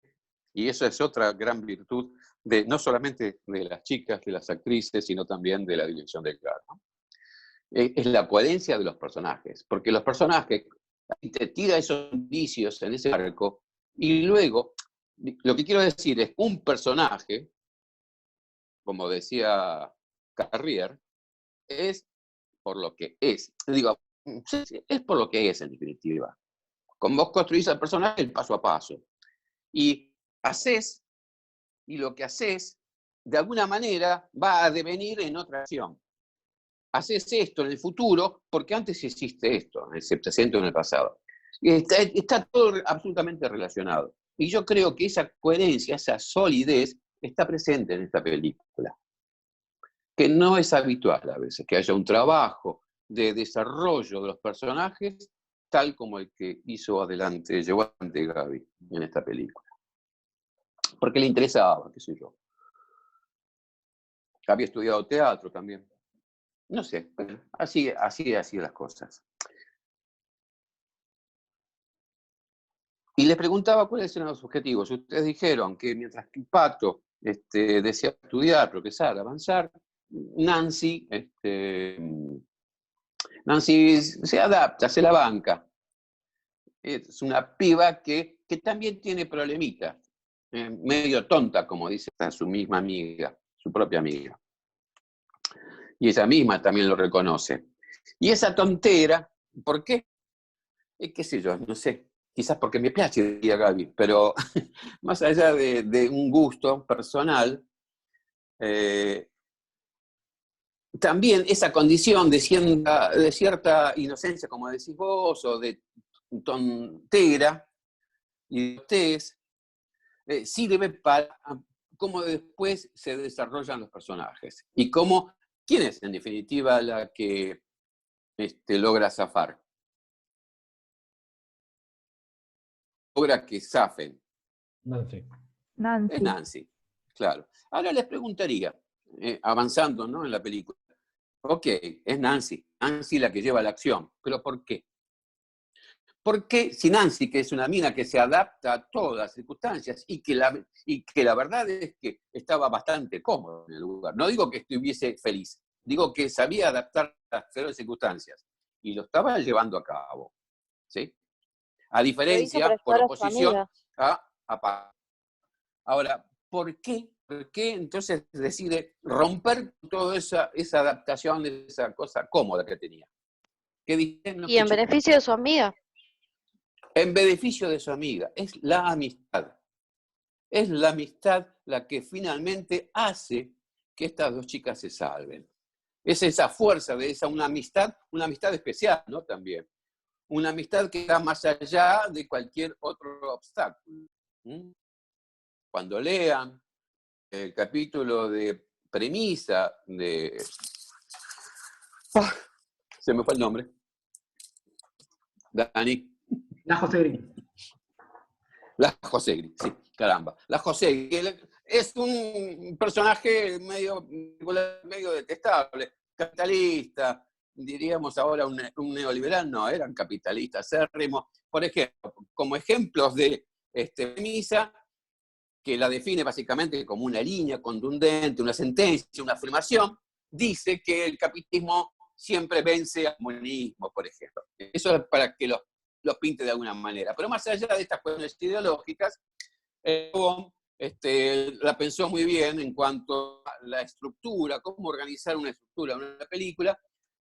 Y eso es otra gran virtud de no solamente de las chicas, de las actrices, sino también de la dirección de Clark, ¿no? Es la coherencia de los personajes, porque los personajes te tira esos indicios en ese arco y luego, lo que quiero decir es un personaje, como decía Carrier, es por lo que es. Digo, es por lo que es en definitiva. Como vos construís al personaje el paso a paso. Y haces, y lo que haces, de alguna manera va a devenir en otra acción. Haces esto en el futuro porque antes hiciste esto, en el presente o en el pasado. Y está todo absolutamente relacionado. Y yo creo que esa coherencia, esa solidez, está presente en esta película. Que no es habitual a veces, que haya un trabajo de desarrollo de los personajes tal como el que llevó adelante Gaby en esta película. Porque le interesaba, qué sé yo. Había estudiado teatro también. No sé, bueno, así las cosas. Y les preguntaba cuáles eran los objetivos. Ustedes dijeron que mientras que Pato desea estudiar, progresar, avanzar, Nancy se adapta, se la banca. Es una piba que también tiene problemitas, medio tonta, como dice su misma amiga, su propia amiga. Y ella misma también lo reconoce. Y esa tontera, ¿por qué? Qué sé yo, no sé, quizás porque me place, diría Gaby, pero más allá de un gusto personal, también esa condición de cierta inocencia, como decís vos, o de tontera, y ustedes, sí debe para cómo después se desarrollan los personajes y quién es en definitiva la que logra zafar, logra que zafen. Nancy. Es Nancy, claro. Ahora les preguntaría, avanzando, ¿no?, en la película, ok, es Nancy la que lleva la acción, pero ¿por qué? Porque si Nancy, que es una mina que se adapta a todas las circunstancias y que la verdad es que estaba bastante cómoda en el lugar, no digo que estuviese feliz, digo que sabía adaptar a las feroces circunstancias y lo estaba llevando a cabo, ¿sí? A diferencia, por oposición a Pato. Ahora, ¿por qué entonces decide romper toda esa adaptación, esa cosa cómoda que tenía? Y en beneficio de su amiga. En beneficio de su amiga. Es la amistad. Es la amistad la que finalmente hace que estas dos chicas se salven. Es esa fuerza de una amistad especial, ¿no? También. Una amistad que está más allá de cualquier otro obstáculo. Cuando lean el capítulo de premisa de... se me fue el nombre. Dani. La José Gris. La José Gris, sí, caramba. La José Gris es un personaje medio detestable, capitalista, diríamos ahora un neoliberal, no, eran capitalistas acérrimos. Por ejemplo, como ejemplos de premisa, que la define básicamente como una línea contundente, una sentencia, una afirmación, dice que el capitalismo siempre vence al comunismo, por ejemplo. Eso es para que los pinte de alguna manera. Pero más allá de estas cuestiones ideológicas, la pensó muy bien en cuanto a la estructura, cómo organizar una estructura, una película,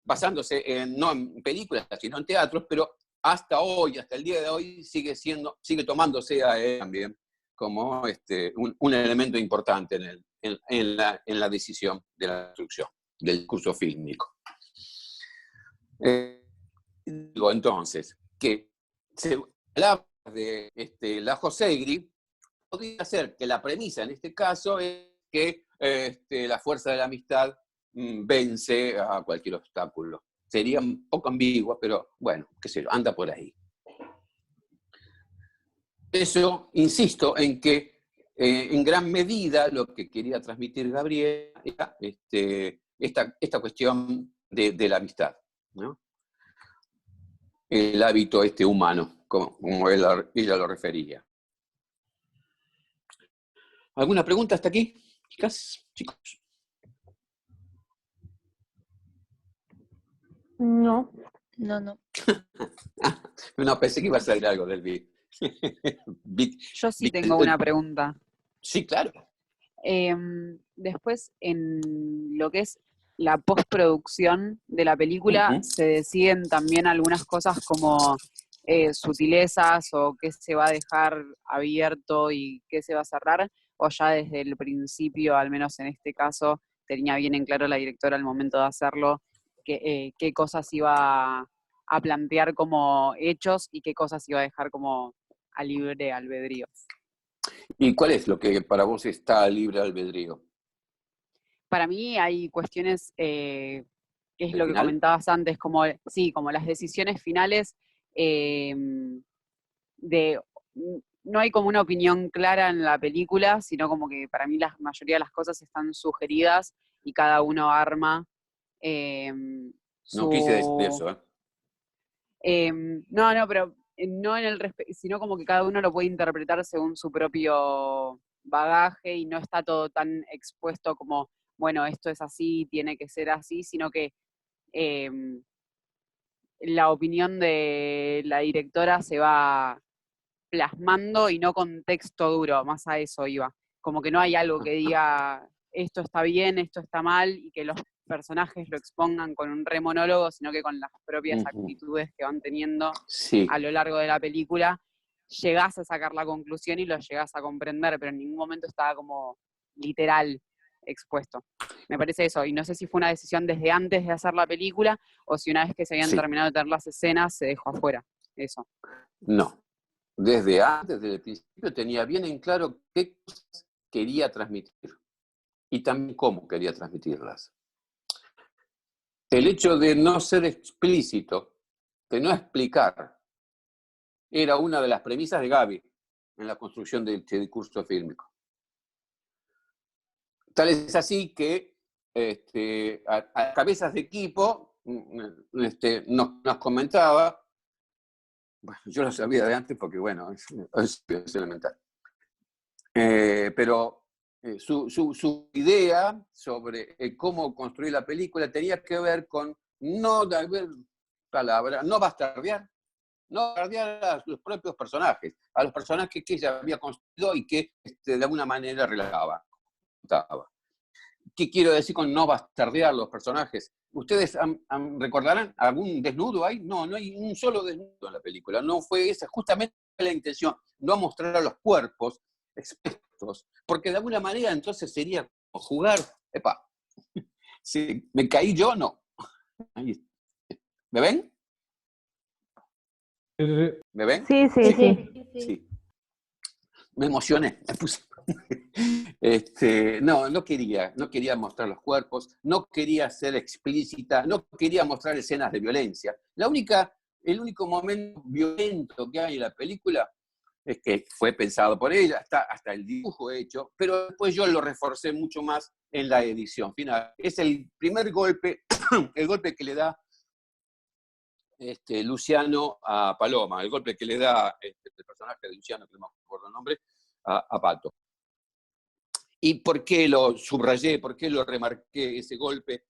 basándose no en películas, sino en teatros, pero hasta hoy, hasta el día de hoy, sigue tomándose a él también como un elemento importante en la decisión de la construcción del discurso fílmico. Digo entonces que se habla de la Josegri, podría ser que la premisa en este caso es que la fuerza de la amistad vence a cualquier obstáculo. Sería un poco ambigua, pero bueno, qué sé yo, anda por ahí. Eso, insisto, en que en gran medida lo que quería transmitir Gabriel era esta cuestión de la amistad, ¿no? El hábito humano, como ella lo refería. ¿Alguna pregunta hasta aquí, chicas, chicos? No. No. No, pensé que iba a salir algo del beat. Yo sí tengo una pregunta. Sí, claro. Después, en lo que es la postproducción de la película, se deciden también algunas cosas como sutilezas o qué se va a dejar abierto y qué se va a cerrar, o ya desde el principio, al menos en este caso, tenía bien en claro la directora al momento de hacerlo, qué cosas iba a plantear como hechos y qué cosas iba a dejar como a libre albedrío. ¿Y cuál es lo que para vos está a libre albedrío? Para mí hay cuestiones, que es ¿El lo que final? comentabas antes, como las decisiones finales, no hay como una opinión clara en la película, sino como que para mí la mayoría de las cosas están sugeridas y cada uno arma No quise decir eso, ¿eh? No, pero no en el sino como que cada uno lo puede interpretar según su propio bagaje y no está todo tan expuesto como, bueno, esto es así, tiene que ser así, sino que la opinión de la directora se va plasmando y no con texto duro, más a eso iba. Como que no hay algo que diga esto está bien, esto está mal, y que los personajes lo expongan con un remonólogo, sino que con las propias actitudes que van teniendo a lo largo de la película, llegás a sacar la conclusión y lo llegás a comprender, pero en ningún momento estaba como literal expuesto. Me parece eso, y no sé si fue una decisión desde antes de hacer la película, o si una vez que se habían terminado de tener las escenas, se dejó afuera, eso. No, desde antes, desde el principio, tenía bien en claro qué cosas quería transmitir y también cómo quería transmitirlas. El hecho de no ser explícito, de no explicar, era una de las premisas de Gaby en la construcción de este discurso fílmico. Tal es así que a cabezas de equipo nos comentaba, bueno, yo lo sabía de antes porque, bueno, es elemental, pero su idea sobre cómo construir la película tenía que ver con no bastardear a los propios personajes, a los personajes que ella había construido y que de alguna manera relataba. ¿Qué quiero decir con no bastardear los personajes? ¿Ustedes recordarán algún desnudo ahí? No hay un solo desnudo en la película. No fue esa justamente la intención, no mostrar a los cuerpos expuestos, porque de alguna manera entonces sería jugar, si me caí yo, no. ¿Me ven? ¿Me ven? Sí. Me emocioné, me puse. No quería mostrar los cuerpos, no quería ser explícita, no quería mostrar escenas de violencia. El único momento violento que hay en la película es que fue pensado por ella, hasta el dibujo hecho, pero después yo lo reforcé mucho más en la edición final. Es el primer golpe, el golpe que le da Luciano a Paloma, el golpe que le da el personaje de Luciano, que no me acuerdo el nombre, a Pato. ¿Y por qué lo subrayé? ¿Por qué lo remarqué ese golpe?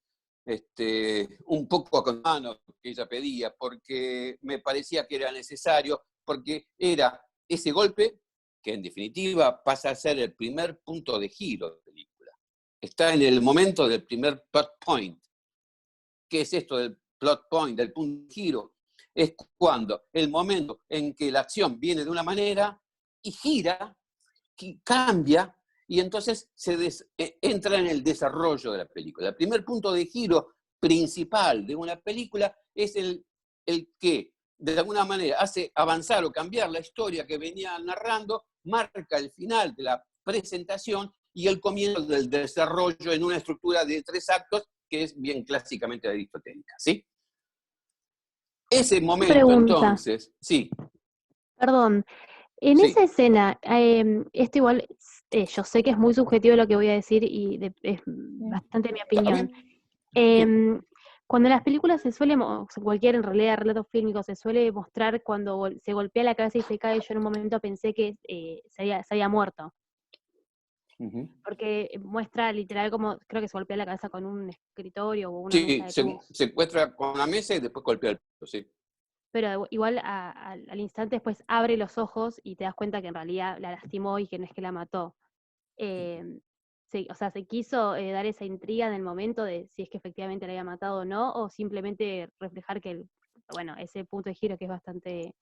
Un poco con mano que ella pedía, porque me parecía que era necesario, porque era ese golpe que en definitiva pasa a ser el primer punto de giro de la película. Está en el momento del primer plot point. ¿Qué es esto del plot point, del punto de giro? Es cuando el momento en que la acción viene de una manera y gira cambia y entonces entra en el desarrollo de la película. El primer punto de giro principal de una película es el que, de alguna manera, hace avanzar o cambiar la historia que venía narrando, marca el final de la presentación y el comienzo del desarrollo en una estructura de 3 actos que es bien clásicamente aristotélica, ¿sí? Ese momento, Pregunta. entonces, sí. Perdón, en Sí. esa escena, esto igual, yo sé que es muy subjetivo lo que voy a decir y es bastante mi opinión. Cuando en las películas se suele, cualquier en realidad relato fílmico, se suele mostrar cuando se golpea la cabeza y se cae, yo en un momento pensé que se había muerto. Porque muestra literal como, creo que se golpea la cabeza con un escritorio o una Sí, mesa de luz. se encuentra con la mesa y después golpea el piso, sí. Pero igual al instante después abre los ojos y te das cuenta que en realidad la lastimó y que no es que la mató. O sea, se quiso dar esa intriga en el momento de si es que efectivamente la había matado o no, o simplemente reflejar que, ese punto de giro que es bastante,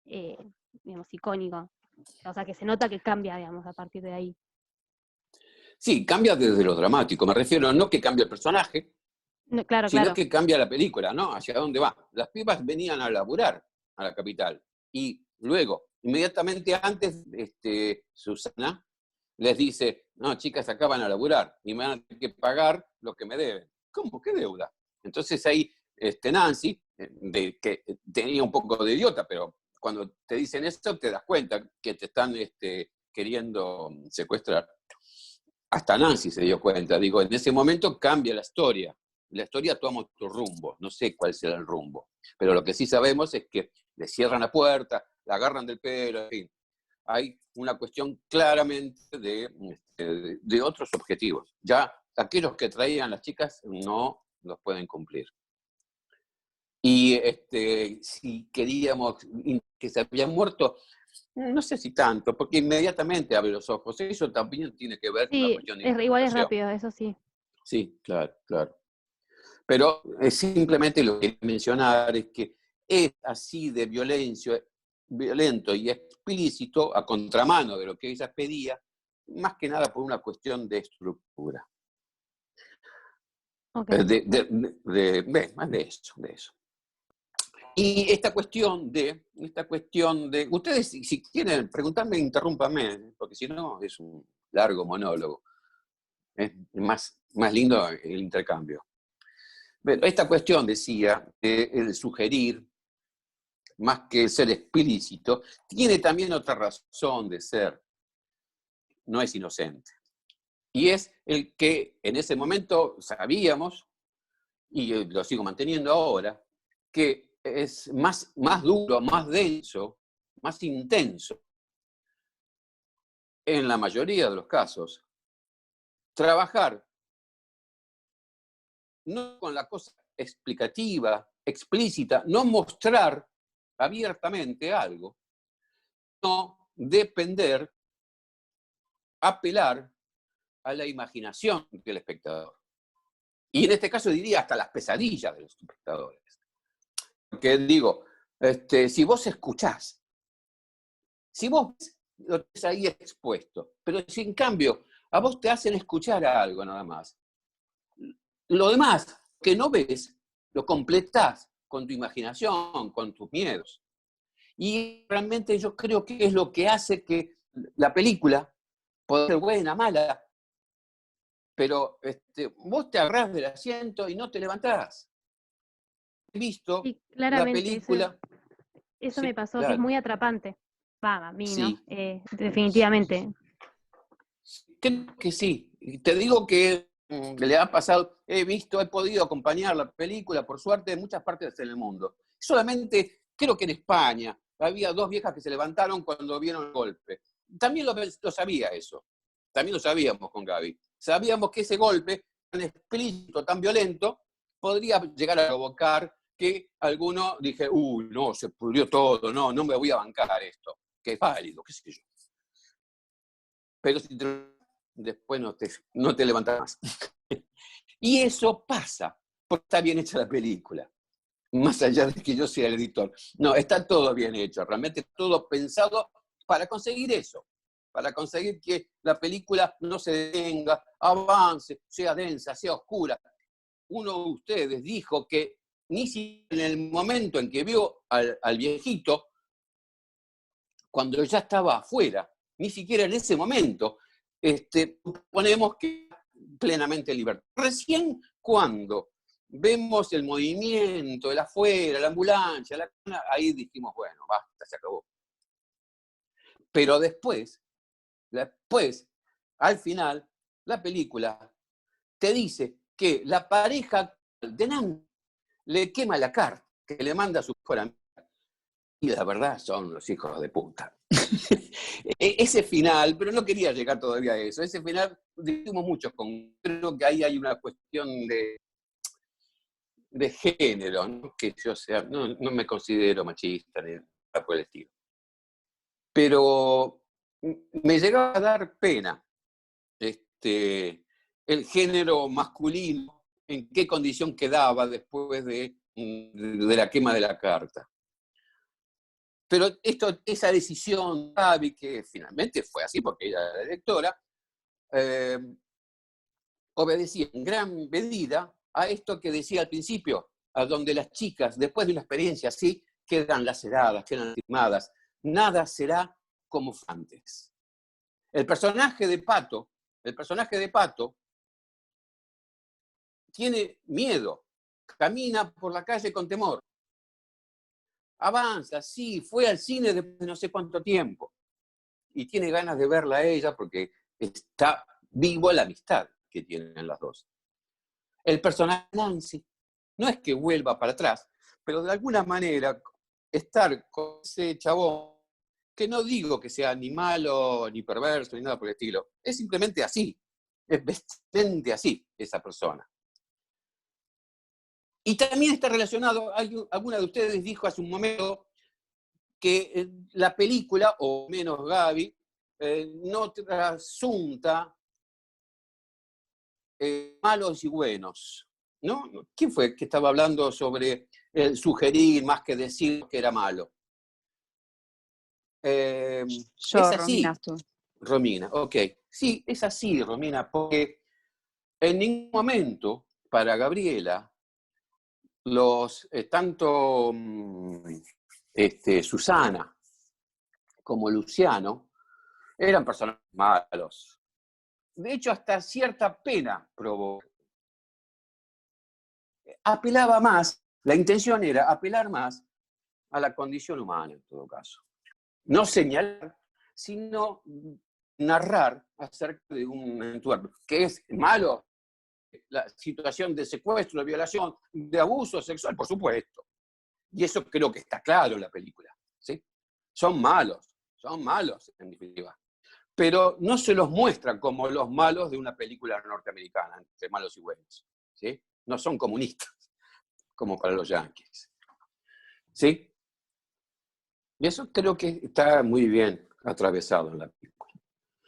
digamos, icónico. O sea, que se nota que cambia, digamos, a partir de ahí. Sí, cambia desde lo dramático. Me refiero no que cambie el personaje, No, claro, sino claro. que cambia la película, ¿no? ¿Hacia dónde va? Las pibas venían a laburar a la capital. Y luego, inmediatamente antes, Susana les dice, no, chicas, acá van a laburar y me van a tener que pagar lo que me deben. ¿Cómo? ¿Qué deuda? Entonces ahí Nancy, que tenía un poco de idiota, pero cuando te dicen esto te das cuenta que te están queriendo secuestrar. Hasta Nancy se dio cuenta. Digo, en ese momento cambia la historia. La historia toma otro rumbo. No sé cuál será el rumbo. Pero lo que sí sabemos es que le cierran la puerta, la agarran del pelo, en fin. Hay una cuestión claramente de otros objetivos. Ya aquellos que traían las chicas no los pueden cumplir. Y si queríamos que se habían muerto, no sé si tanto, porque inmediatamente abre los ojos. Eso también tiene que ver con la cuestión de igual es interpretación. rápido, eso sí. Sí, claro, claro. Pero simplemente lo que quiero mencionar es que es así de violento y explícito, a contramano de lo que ella pedía, más que nada por una cuestión de estructura. Okay. Más de eso. Y esta cuestión de, ustedes si quieren preguntarme, interrúmpame, porque si no es un largo monólogo. Es más lindo el intercambio. Pero esta cuestión, decía, el sugerir, más que ser explícito, tiene también otra razón de ser. No es inocente. Y es el que en ese momento sabíamos, y lo sigo manteniendo ahora, que es más duro, más denso, más intenso, en la mayoría de los casos, trabajar no con la cosa explicativa, explícita, no mostrar abiertamente algo, no depender, apelar a la imaginación del espectador. Y en este caso diría hasta las pesadillas de los espectadores. Porque digo, si vos escuchás, si vos lo tenés ahí expuesto, pero si en cambio a vos te hacen escuchar algo nada más, lo demás que no ves, lo completás con tu imaginación, con tus miedos. Y realmente yo creo que es lo que hace que la película, puede ser buena, mala, pero vos te agarrás del asiento y no te levantás. He visto Sí, la claramente, película. eso Sí, me pasó, claro. que es muy atrapante. Va, a mí, Sí. ¿no? Definitivamente. Creo que sí. Y te digo que le ha pasado, he podido acompañar la película, por suerte, en muchas partes del mundo. Solamente, creo que en España, había 2 viejas que se levantaron cuando vieron el golpe. También lo sabía eso. También lo sabíamos con Gaby. Sabíamos que ese golpe, tan explícito, tan violento, podría llegar a provocar que alguno dije, no, se pudrió todo, no me voy a bancar esto. Que es válido, qué sé yo. Pero si después no te levantas más. Y eso pasa, porque está bien hecha la película. Más allá de que yo sea el editor. No, está todo bien hecho, realmente todo pensado para conseguir eso. para conseguir que la película no se detenga, avance, sea densa, sea oscura. Uno de ustedes dijo que ni siquiera en el momento en que vio al viejito, cuando ya estaba afuera, ni siquiera en ese momento, ponemos que plenamente libertad. Recién cuando vemos el movimiento, el afuera, la ambulancia, ahí dijimos, bueno, basta, se acabó. Pero después, al final, la película te dice que la pareja de Nan le quema la carta que le manda a su mejor amiga. Y la verdad son los hijos de puta. Ese final, pero no quería llegar todavía a eso, ese final discutimos mucho creo que ahí hay una cuestión de género, ¿no? Que yo no me considero machista ni nada por el estilo. Pero me llegaba a dar pena el género masculino, en qué condición quedaba después de la quema de la carta. Pero esa decisión, Gaby, que finalmente fue así porque ella era la directora, obedecía en gran medida a esto que decía al principio, a donde las chicas, después de una experiencia así, quedan laceradas, quedan lastimadas. Nada será como antes. El personaje de Pato tiene miedo, camina por la calle con temor. Avanza, sí, fue al cine después de no sé cuánto tiempo. Y tiene ganas de verla a ella porque está vivo la amistad que tienen las dos. El personaje de Nancy no es que vuelva para atrás, pero de alguna manera estar con ese chabón, que no digo que sea ni malo, ni perverso, ni nada por el estilo, es simplemente así, es bastante así esa persona. Y también está relacionado, alguna de ustedes dijo hace un momento que la película, o menos Gaby, no trasunta malos y buenos, ¿no? ¿Quién fue que estaba hablando sobre sugerir más que decir que era malo? Yo, es así, Romina, tú. Romina, ok. Sí, es así, Romina, porque en ningún momento para Gabriela tanto Susana como Luciano eran personajes malos. De hecho, hasta cierta pena provocó. Apelaba más, la intención era apelar más a la condición humana, en todo caso. No señalar, sino narrar acerca de un entorno que es malo, la situación de secuestro, de violación, de abuso sexual, por supuesto. Y eso creo que está claro en la película, ¿sí? Son malos, en definitiva. Pero no se los muestra como los malos de una película norteamericana, entre malos y buenos, ¿sí? No son comunistas, como para los yanquis, ¿sí? Y eso creo que está muy bien atravesado en la película.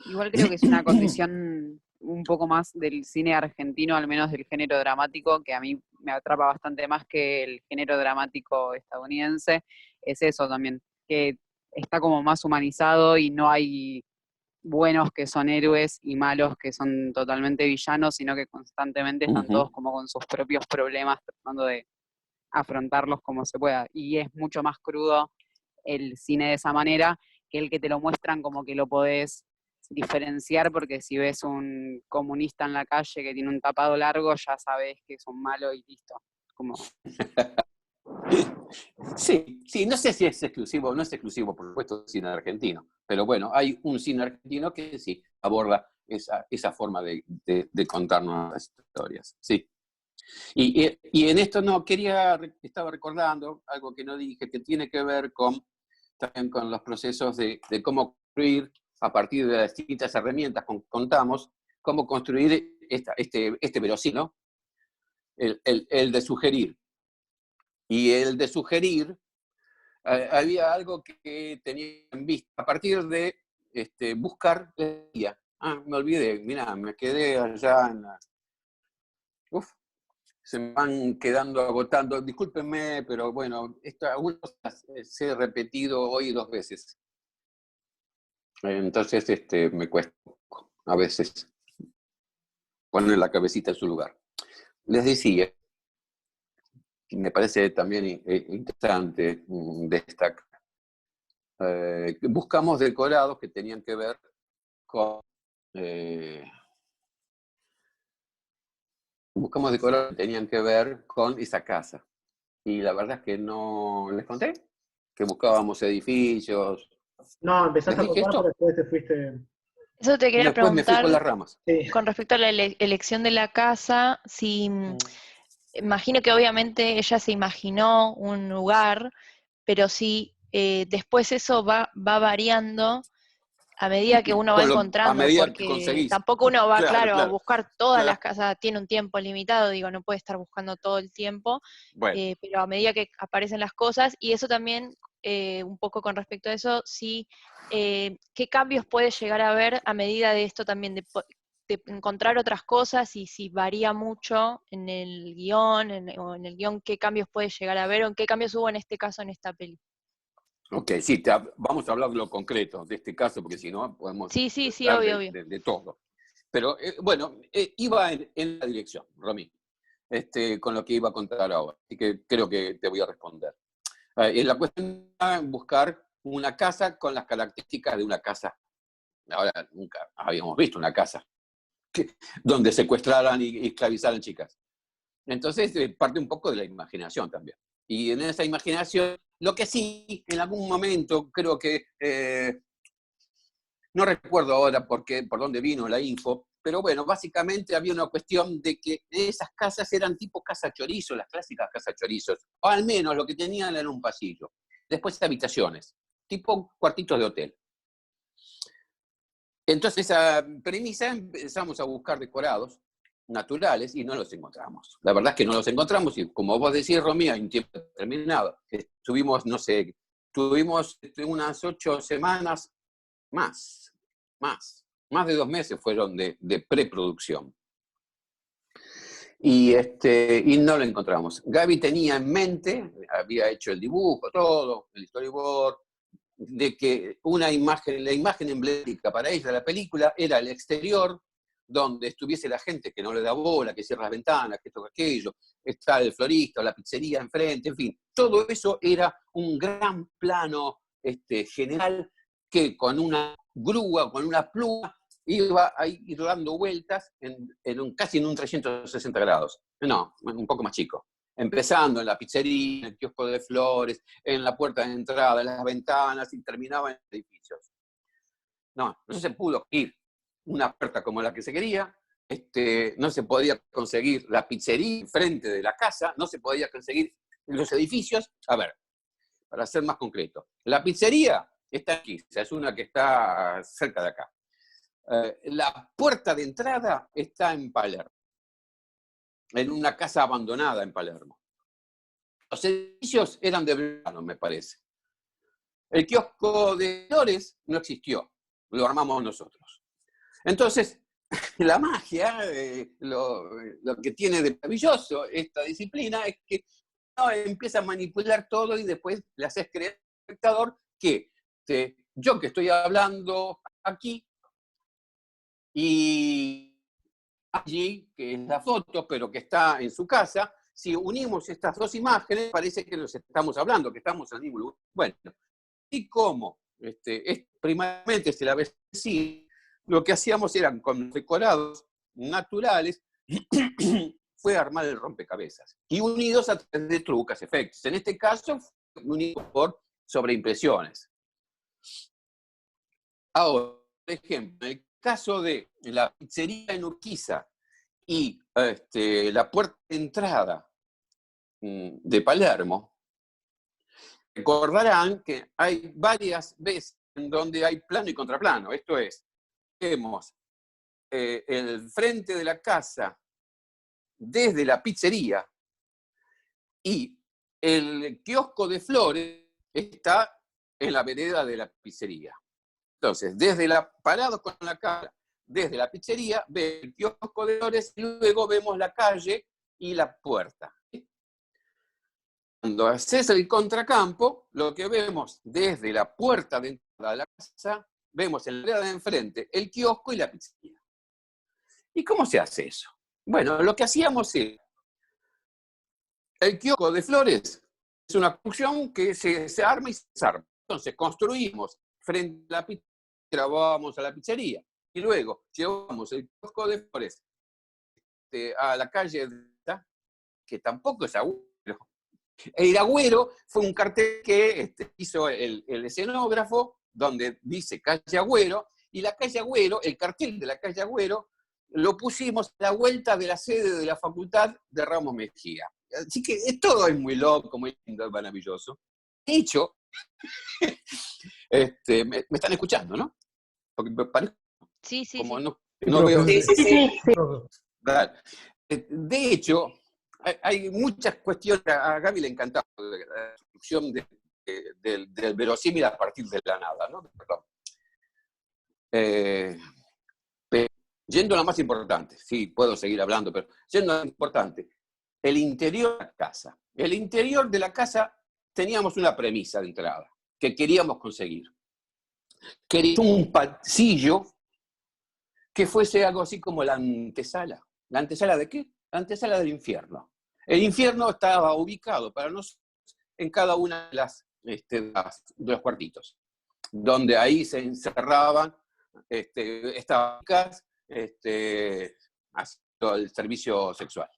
Igual creo que es una condición un poco más del cine argentino, al menos del género dramático, que a mí me atrapa bastante más que el género dramático estadounidense. Es eso también, que está como más humanizado y no hay buenos que son héroes y malos que son totalmente villanos, sino que constantemente están todos como con sus propios problemas, tratando de afrontarlos como se pueda. Y es mucho más crudo el cine de esa manera que el que te lo muestran como que lo podés diferenciar, porque si ves un comunista en la calle que tiene un tapado largo, ya sabes que es un malo y listo. Como... Sí, no sé si es exclusivo, no es exclusivo, por supuesto, del cine argentino, pero bueno, hay un cine argentino que sí aborda esa forma de contarnos las historias, sí. Y en esto estaba recordando algo que no dije, que tiene que ver también con los procesos de cómo construir, a partir de las distintas herramientas que contamos, cómo construir este verosímil, ¿no? El de sugerir. Y el de sugerir, había algo que tenía en vista, a partir de buscar la guía. Me olvidé, mirá, me quedé allá en la... se me van quedando agotando. Discúlpenme, pero bueno, algunas se he repetido hoy 2 veces. Entonces me cuesta a veces poner la cabecita en su lugar. Les decía, y me parece también interesante destacar, buscamos decorados que tenían que ver con... buscamos decorados que tenían que ver con esa casa. Y la verdad es que no les conté que buscábamos edificios. No, empezaste a ¿Les dije contar, esto? pero después te fuiste... Eso te Y quería después me fui por las preguntar ramas. Sí. con respecto a la elección de la casa, si imagino que obviamente ella se imaginó un lugar, pero si después eso va variando a medida que uno va A encontrando, medida que porque conseguís. tampoco uno va, Claro, claro, a claro. buscar todas las Claro. casas, tiene un tiempo limitado, digo, no puede estar buscando todo el tiempo, Bueno, pero a medida que aparecen las cosas, y eso también, un poco con respecto a eso, sí, ¿qué cambios puede llegar a haber a medida de esto también, de encontrar otras cosas, y si varía mucho en el guión, o en el guión, qué cambios puede llegar a haber, o en qué cambios hubo en este caso en esta peli? ok, sí, vamos a hablar de lo concreto de este caso, porque si no podemos Sí, sí, sí, hablar obvio, obvio. de todo. Pero bueno, iba en la dirección, Romy, con lo que iba a contar ahora. Así que creo que te voy a responder. La cuestión era buscar una casa con las características de una casa. Ahora, nunca habíamos visto una casa donde secuestraran y esclavizaran chicas. Entonces, parte un poco de la imaginación también. Y en esa imaginación, lo que sí, en algún momento, creo que, no recuerdo ahora por dónde vino la info, pero bueno, básicamente había una cuestión de que esas casas eran tipo casa chorizo, las clásicas casas chorizos, o al menos lo que tenían era un pasillo. Después habitaciones, tipo cuartitos de hotel. Entonces, esa premisa empezamos a buscar decorados naturales y no los encontramos. La verdad es que no los encontramos y como vos decís, Romy, hay un tiempo determinado. Estuvimos, no sé, tuvimos unas 8 semanas más de 2 meses fueron de preproducción. Y no lo encontramos. Gaby tenía en mente, había hecho el dibujo, todo, el storyboard, de que la imagen emblemática para ella de la película era el exterior, donde estuviese la gente que no le da bola, que cierra las ventanas, que esto, que aquello, está el florista o la pizzería enfrente, en fin, todo eso era un gran plano general que con una grúa, con una pluma, iba a ir dando vueltas casi en un 360 grados. No, un poco más chico. Empezando en la pizzería, en el kiosco de flores, en la puerta de entrada, en las ventanas, y terminaba en edificios. No se pudo ir una puerta como la que se quería, no se podía conseguir la pizzería frente de la casa, no se podía conseguir los edificios. A ver, para ser más concreto, la pizzería está aquí, o sea, es una que está cerca de acá. La puerta de entrada está en Palermo, en una casa abandonada en Palermo. Los edificios eran de verano, me parece. El kiosco de flores no existió, lo armamos nosotros. Entonces, la magia, lo que tiene de maravilloso esta disciplina es que empieza a manipular todo y después le haces creer al espectador que yo que estoy hablando aquí y allí, que es la foto, pero que está en su casa, si unimos estas dos imágenes, parece que nos estamos hablando, que estamos en el mismo lugar. Bueno, y como primariamente se la ve así, lo que hacíamos eran con decorados naturales, fue armar el rompecabezas. Y unidos a través de trucas, efectos. En este caso, unidos por sobreimpresiones. Ahora, por ejemplo, en el caso de la pizzería en Urquiza y la puerta de entrada de Palermo, recordarán que hay varias veces en donde hay plano y contraplano. Esto es, vemos el frente de la casa desde la pizzería y el kiosco de flores está en la vereda de la pizzería. Entonces, parados con la cara, desde la pizzería, ve el kiosco de flores y luego vemos la calle y la puerta. Cuando haces el contracampo, lo que vemos desde la puerta de entrada de la casa vemos en la vereda de enfrente el kiosco y la pizzería. ¿Y cómo se hace eso? Bueno, lo que hacíamos es, el kiosco de Flores es una construcción que se arma y se desarma. Entonces construimos frente a la pizzería, vamos a la pizzería, y luego llevamos el kiosco de Flores a la calle, que tampoco es Agüero. El Agüero fue un cartel que hizo el escenógrafo, donde dice calle Agüero, y la calle Agüero, el cartel de la calle Agüero, lo pusimos a la vuelta de la sede de la Facultad de Ramos Mejía. Así que todo es muy loco, muy lindo, maravilloso. De hecho, me están escuchando, ¿no? Porque me parece Sí, sí, como sí. no veo. Sí. Claro. De hecho, hay muchas cuestiones. A Gaby le encantaba la construcción del verosímil a partir de la nada, ¿no? Perdón. Pero, yendo a lo más importante, sí, puedo seguir hablando, pero yendo a lo importante, el interior de la casa. El interior de la casa teníamos una premisa de entrada que queríamos conseguir. Queríamos un pasillo que fuese algo así como la antesala. ¿La antesala de qué? La antesala del infierno. El infierno estaba ubicado para nosotros en cada una de los cuartitos, donde ahí se encerraban estas chicas haciendo el servicio sexual.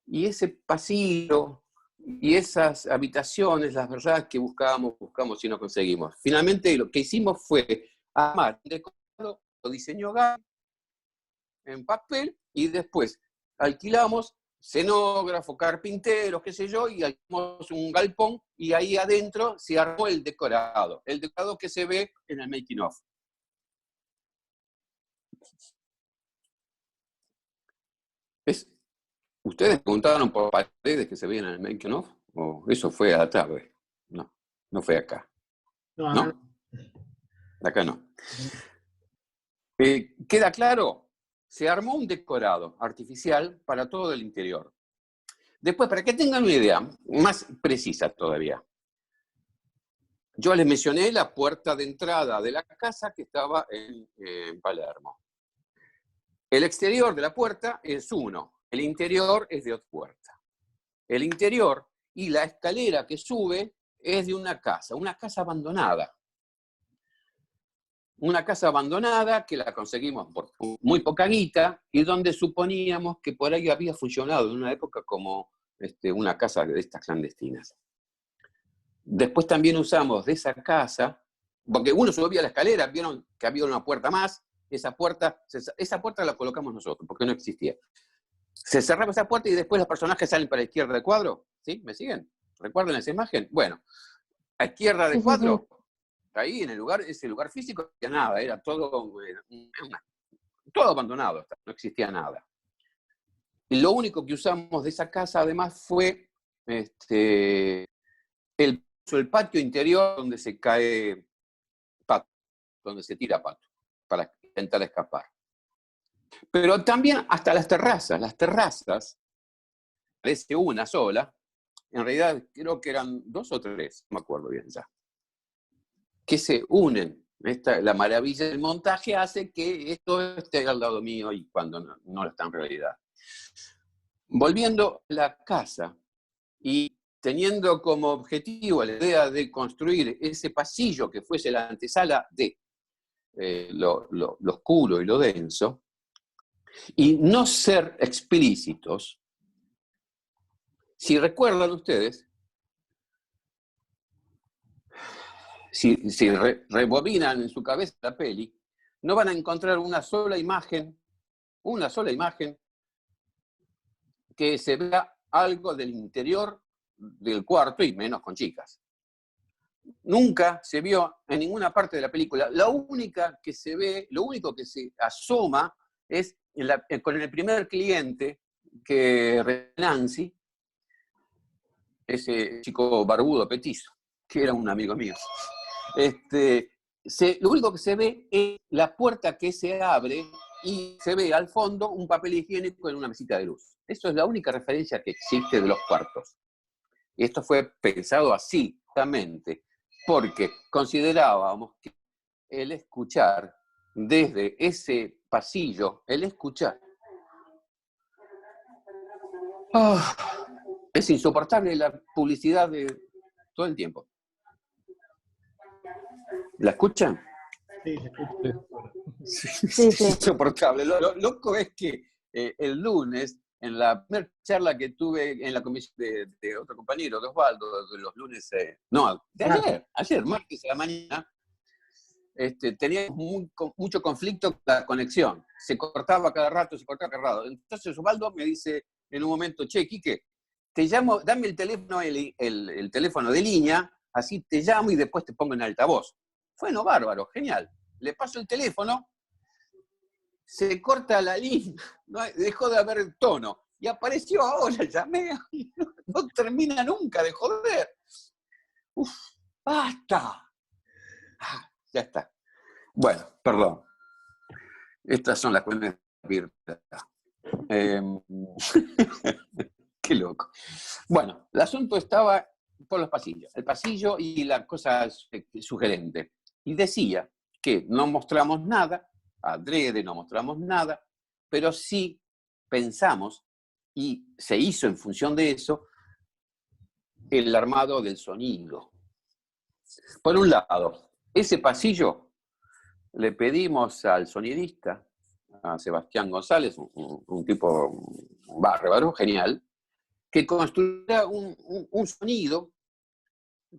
Y ese pasillo y esas habitaciones, las verdad que buscamos y no conseguimos. Finalmente lo que hicimos fue armar un decorado, lo diseñó Gaby en papel, y después alquilamos escenógrafo, carpinteros, qué sé yo, y alquilamos un galpón, y ahí adentro se armó el decorado que se ve en el making of. ¿Ustedes preguntaron por paredes que se veían en el making of? ¿O eso fue a la tarde? No fue acá. ¿No? Acá no. ¿Queda claro? Se armó un decorado artificial para todo el interior. Después, para que tengan una idea más precisa todavía, yo les mencioné la puerta de entrada de la casa que estaba en Palermo. El exterior de la puerta es uno, el interior es de otra puerta. El interior y la escalera que sube es de una casa abandonada. Una casa abandonada que la conseguimos por muy poca guita y donde suponíamos que por ahí había funcionado en una época como una casa de estas clandestinas. Después también usamos de esa casa, porque uno subía la escalera, vieron que había una puerta más, esa puerta la colocamos nosotros, porque no existía. Se cerraba esa puerta y después los personajes salen para la izquierda del cuadro, ¿sí? ¿Me siguen? ¿Recuerdan esa imagen? Bueno, a izquierda del cuadro, ahí en ese lugar físico, no había nada, era todo abandonado, no existía nada. Y lo único que usamos de esa casa, además, fue el patio interior donde se cae pato, donde se tira pato, para intentar escapar. Pero también hasta las terrazas, parece una sola, en realidad creo que eran 2 o 3, no me acuerdo bien ya, que se unen. La maravilla del montaje hace que esto esté al lado mío y cuando no está en realidad. Volviendo a la casa y teniendo como objetivo la idea de construir ese pasillo que fuese la antesala de lo oscuro y lo denso, y no ser explícitos, si recuerdan ustedes, si rebobinan en su cabeza la peli, no van a encontrar una sola imagen que se vea algo del interior del cuarto, y menos con chicas. Nunca se vio en ninguna parte de la película. Lo único que se asoma es con el primer cliente, que Nancy, ese chico barbudo petizo, que era un amigo mío. Lo único que se ve es la puerta que se abre y se ve al fondo un papel higiénico en una mesita de luz. Eso es la única referencia que existe de los cuartos. Y esto fue pensado así, justamente porque considerábamos que el escuchar desde ese pasillo, el escuchar, es insoportable la publicidad de todo el tiempo. ¿La escuchan? Sí, se escucha. Sí, sí. Es insoportable. Lo loco es que el lunes, en la primera charla que tuve en la comisión de otro compañero, de Osvaldo, de los lunes, ayer, martes a la mañana, teníamos mucho conflicto con la conexión. Se cortaba cada rato. Entonces Osvaldo me dice en un momento, che, Quique, te llamo, dame el teléfono, el teléfono de línea, así te llamo y después te pongo en altavoz. Bueno, bárbaro, genial. Le paso el teléfono, se corta la línea, ¿no? Dejó de haber tono. Y apareció ahora, llamé, no termina nunca de joder. ¡Uf! ¡Basta! Ya está. Bueno, perdón. Estas son las cuestiones virtuales. Qué loco. Bueno, el asunto estaba por los pasillos. El pasillo y la cosa sugerente. Y decía que no mostramos nada, adrede no mostramos nada, pero sí pensamos, y se hizo en función de eso, el armado del sonido. Por un lado, ese pasillo le pedimos al sonidista, a Sebastián González, un tipo bárbaro, genial, que construyera un sonido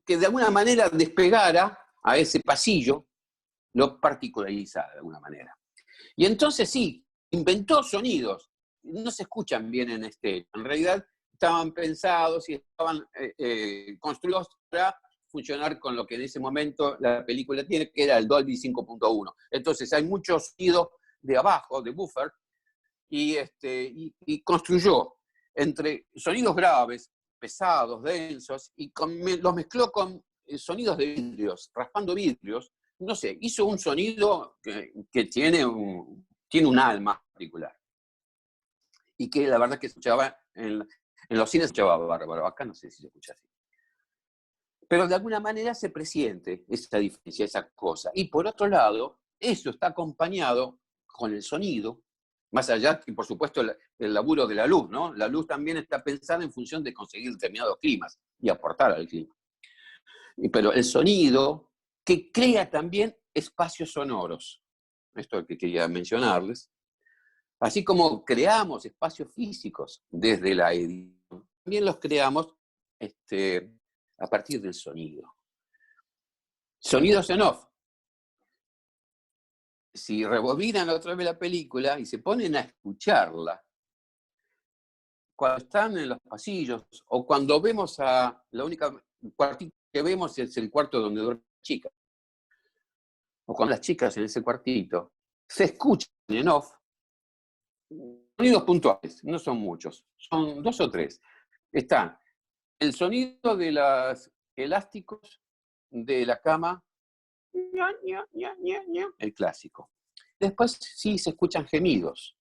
que de alguna manera despegara a ese pasillo, lo particularizara de alguna manera. Y entonces sí, inventó sonidos, no se escuchan bien en estéreo, en realidad estaban pensados y estaban construidos para funcionar con lo que en ese momento la película tiene, que era el Dolby 5.1. Entonces hay mucho sonido de abajo, de buffer, y construyó entre sonidos graves, pesados, densos, y los mezcló con sonidos de vidrios, raspando vidrios. No sé, hizo un sonido que tiene un alma particular. Y que la verdad que escuchaba, en los cines se escuchaba bárbaro, acá no sé si se escucha así. Pero de alguna manera se presiente esa diferencia, esa cosa. Y por otro lado, eso está acompañado con el sonido, más allá que, por supuesto, el laburo de la luz, ¿no? La luz también está pensada en función de conseguir determinados climas y aportar al clima. Pero el sonido, que crea también espacios sonoros, esto es lo que quería mencionarles, así como creamos espacios físicos desde la edición, también los creamos a partir del sonido. Sonidos en off. Si rebobinan otra vez la película y se ponen a escucharla, cuando están en los pasillos o cuando vemos la única cuartito que vemos es el cuarto donde duerme la chica, o con las chicas en ese cuartito, se escuchan en off sonidos puntuales, no son muchos, son 2 o 3. Está el sonido de los elásticos de la cama, el clásico. Después sí se escuchan gemidos,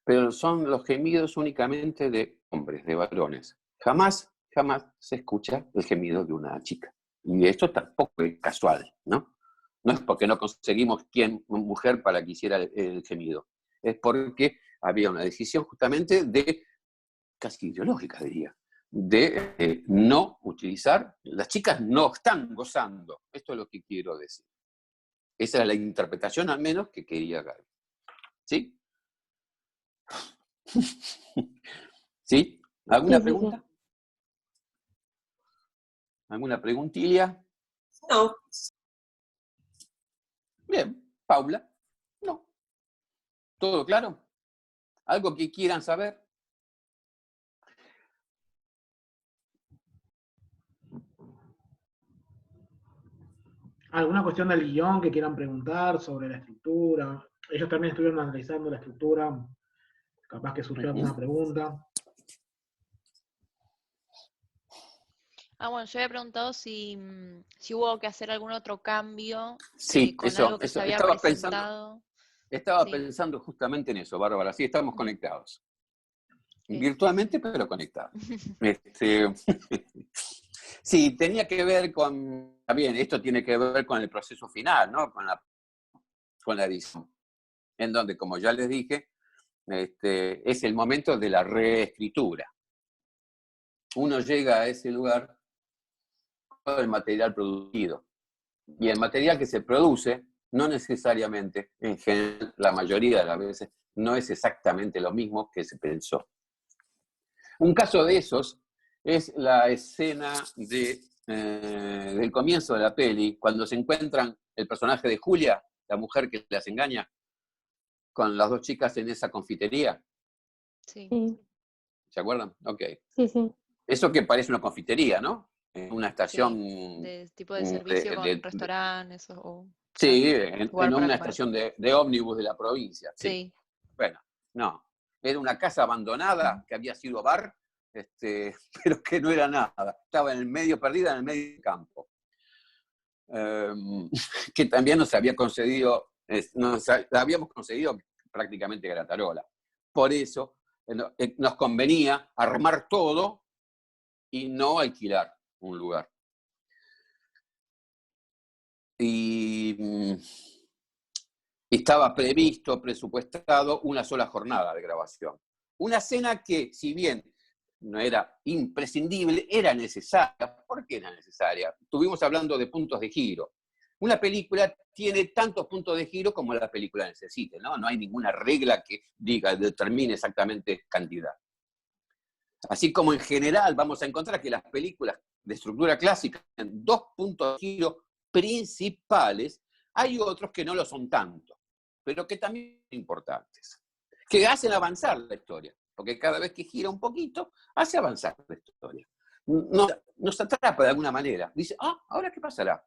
pero son los gemidos únicamente de hombres, de varones. Jamás se escucha el gemido de una chica. Y esto tampoco es casual, ¿no? No es porque no conseguimos mujer para que hiciera el gemido. Es porque había una decisión justamente casi ideológica, diría, de no utilizar, las chicas no están gozando. Esto es lo que quiero decir. Esa era la interpretación, al menos, que quería dar. ¿Sí? ¿Sí? ¿Alguna pregunta? Sí. ¿Alguna preguntilla? No. Bien. ¿Paula? No. ¿Todo claro? ¿Algo que quieran saber? ¿Alguna cuestión del guión que quieran preguntar sobre la estructura? Ellos también estuvieron analizando la estructura, capaz que surgió alguna pregunta. Bueno, yo había preguntado si hubo que hacer algún otro cambio con eso, algo que se había presentado. Estaba pensando justamente en eso, Bárbara. Sí, estamos conectados. Sí. Virtualmente, pero conectados. Sí, tenía que ver con, bien, esto tiene que ver con el proceso final, ¿no? Con la edición, en donde, como ya les dije, es el momento de la reescritura. Uno llega a ese lugar con el material producido. Y el material que se produce, no necesariamente, en general, la mayoría de las veces, no es exactamente lo mismo que se pensó. Un caso de esos es la escena del comienzo de la peli, cuando se encuentran el personaje de Julia, la mujer que las engaña, con las dos chicas en esa confitería. Sí. Sí, ¿Se acuerdan? Ok. sí, sí. Eso que parece una confitería, ¿no? Una estación De tipo de servicio con restaurantes o sí, lugar en para una comer. estación de ómnibus de la provincia. Sí. Sí. Bueno, no. Era una casa abandonada que había sido bar, pero que no era nada. Estaba en el medio, perdida en el medio del campo. Que también nos había concedido, la habíamos concedido prácticamente gratarola. Por eso nos convenía armar todo y no alquilar un lugar. Y estaba previsto, presupuestado una sola jornada de grabación. Una escena que, si bien no era imprescindible, era necesaria. ¿Por qué era necesaria? Estuvimos hablando de puntos de giro. Una película tiene tantos puntos de giro como la película necesite, ¿no? No hay ninguna regla que determine exactamente cantidad. Así como en general vamos a encontrar que las películas de estructura clásica tienen 2 puntos de giro principales, hay otros que no lo son tanto, pero que también son importantes, que hacen avanzar la historia, porque cada vez que gira un poquito, hace avanzar la historia. Nos atrapa de alguna manera. Dice, ¿ahora qué pasará?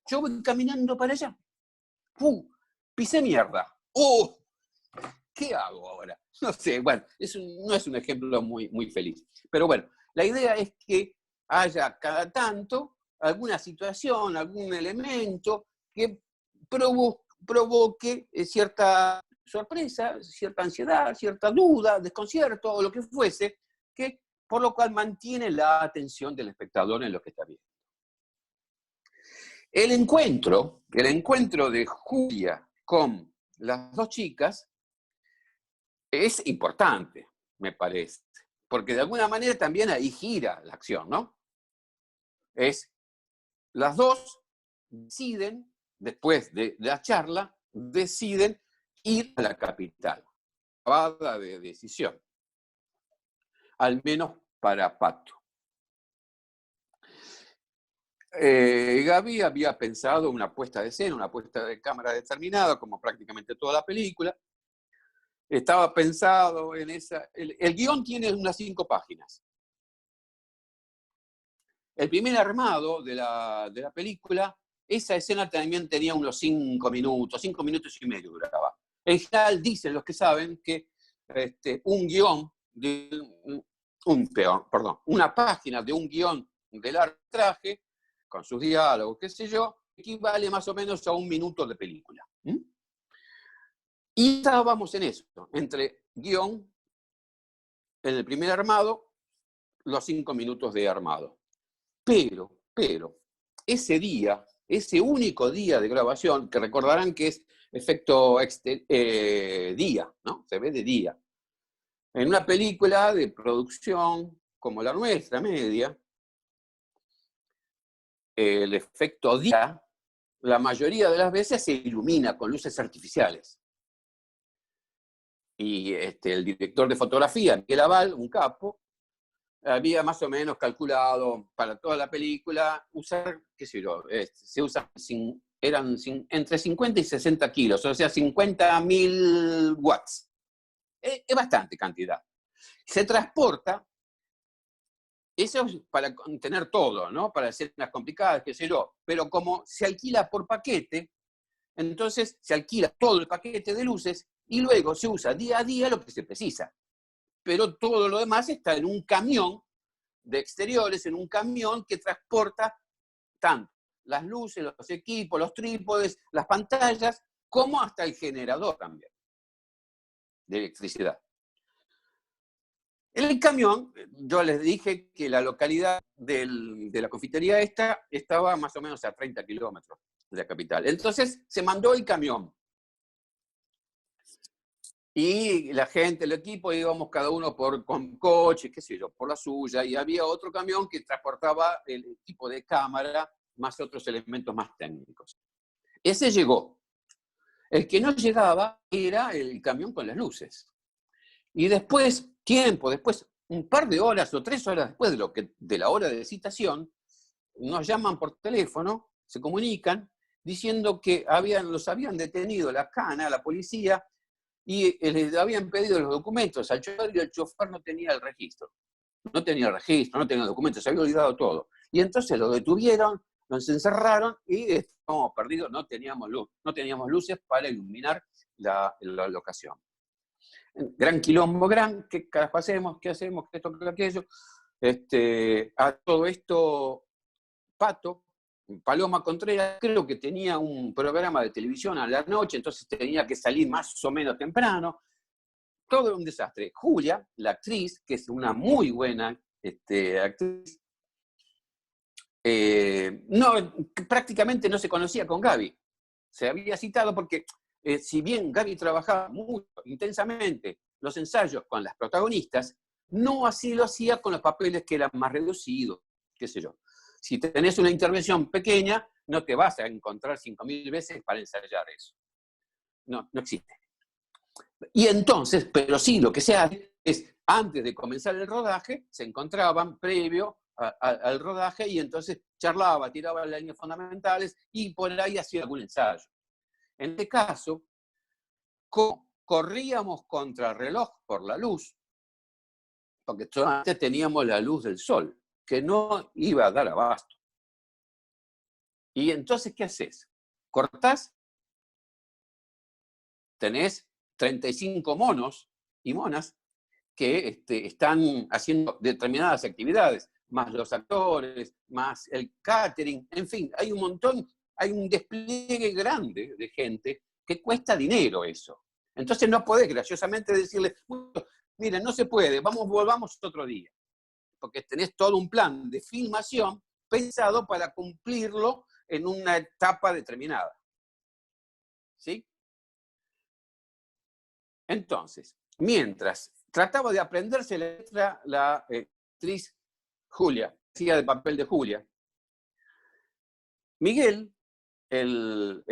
Yo voy caminando para allá. Pisé mierda. ¿Qué hago ahora? No sé, bueno, no es un ejemplo muy, muy feliz. Pero bueno, la idea es que haya cada tanto alguna situación, algún elemento que provoque cierta sorpresa, cierta ansiedad, cierta duda, desconcierto o lo que fuese, que por lo cual mantiene la atención del espectador en lo que está viendo. El encuentro de Julia con las dos chicas es importante, me parece, porque de alguna manera también ahí gira la acción, ¿no? Las dos deciden, después de la charla, deciden ir a la capital. Acabada de decisión. Al menos para Pato. Gaby había pensado una puesta de escena, una puesta de cámara determinada, como prácticamente toda la película. Estaba pensado en esa... El guión tiene unas 5 páginas. El primer armado de la película, esa escena también tenía unos 5 minutos y medio duraba. En general dicen los que saben que una página de un guión de largometraje, con sus diálogos, qué sé yo, equivale más o menos a 1 minuto de película. Y estábamos en eso, entre guión, en el primer armado, los 5 minutos de armado. Pero, ese único día de grabación, que recordarán que es efecto día, ¿no? Se ve de día. En una película de producción como la nuestra, media, el efecto día, la mayoría de las veces se ilumina con luces artificiales. Y el director de fotografía, Miguel Aval, un capo, había más o menos calculado para toda la película usar, qué sé yo, se usan, eran entre 50 y 60 kilos, o sea, 50.000 watts. Es bastante cantidad. Se transporta, eso es para contener todo, ¿no? Para escenas complicadas, qué sé yo, pero como se alquila por paquete, entonces se alquila todo el paquete de luces y luego se usa día a día lo que se precisa. Pero todo lo demás está en un camión de exteriores, en un camión que transporta tanto las luces, los equipos, los trípodes, las pantallas, como hasta el generador también de electricidad. En el camión, yo les dije que la localidad de la confitería esta estaba más o menos a 30 kilómetros de la capital. Entonces se mandó el camión. Y la gente, el equipo, íbamos cada uno con coche, qué sé yo, por la suya, y había otro camión que transportaba el equipo de cámara más otros elementos más técnicos. Ese llegó. El que no llegaba era el camión con las luces. Y después, después, un par de horas o 3 horas después de la hora de citación, nos llaman por teléfono, se comunican, diciendo que los habían detenido la cana, la policía, y les habían pedido los documentos al chofer y el chofer no tenía el registro. No tenía registro, no tenía documentos, se había olvidado todo. Y entonces lo detuvieron, nos encerraron y estábamos perdidos, no teníamos luz, no teníamos luces para iluminar la locación. Gran quilombo, ¿qué carajo hacemos? ¿Qué hacemos? ¿Qué esto, qué aquello? A todo esto, Paloma Contreras, creo que tenía un programa de televisión a la noche, entonces tenía que salir más o menos temprano. Todo era un desastre. Julia, la actriz, que es una muy buena actriz, prácticamente no se conocía con Gaby. Se había citado porque, si bien Gaby trabajaba muy intensamente los ensayos con las protagonistas, no así lo hacía con los papeles que eran más reducidos, qué sé yo. Si tenés una intervención pequeña, no te vas a encontrar 5.000 veces para ensayar eso. No existe. Y entonces, pero sí, lo que se hace es, antes de comenzar el rodaje, se encontraban previo al rodaje y entonces charlaba, tiraba las líneas fundamentales y por ahí hacía algún ensayo. En este caso, corríamos contra el reloj por la luz, porque solamente teníamos la luz del sol, que no iba a dar abasto. Y entonces, ¿qué haces? Cortás, tenés 35 monos y monas que están haciendo determinadas actividades, más los actores, más el catering, en fin, hay un montón, hay un despliegue grande de gente que cuesta dinero eso. Entonces no podés graciosamente decirle, miren, no se puede, volvamos otro día. Porque tenés todo un plan de filmación pensado para cumplirlo en una etapa determinada. ¿Sí? Entonces, mientras trataba de aprenderse la letra, la actriz Julia, hacía el papel de Julia, Miguel, el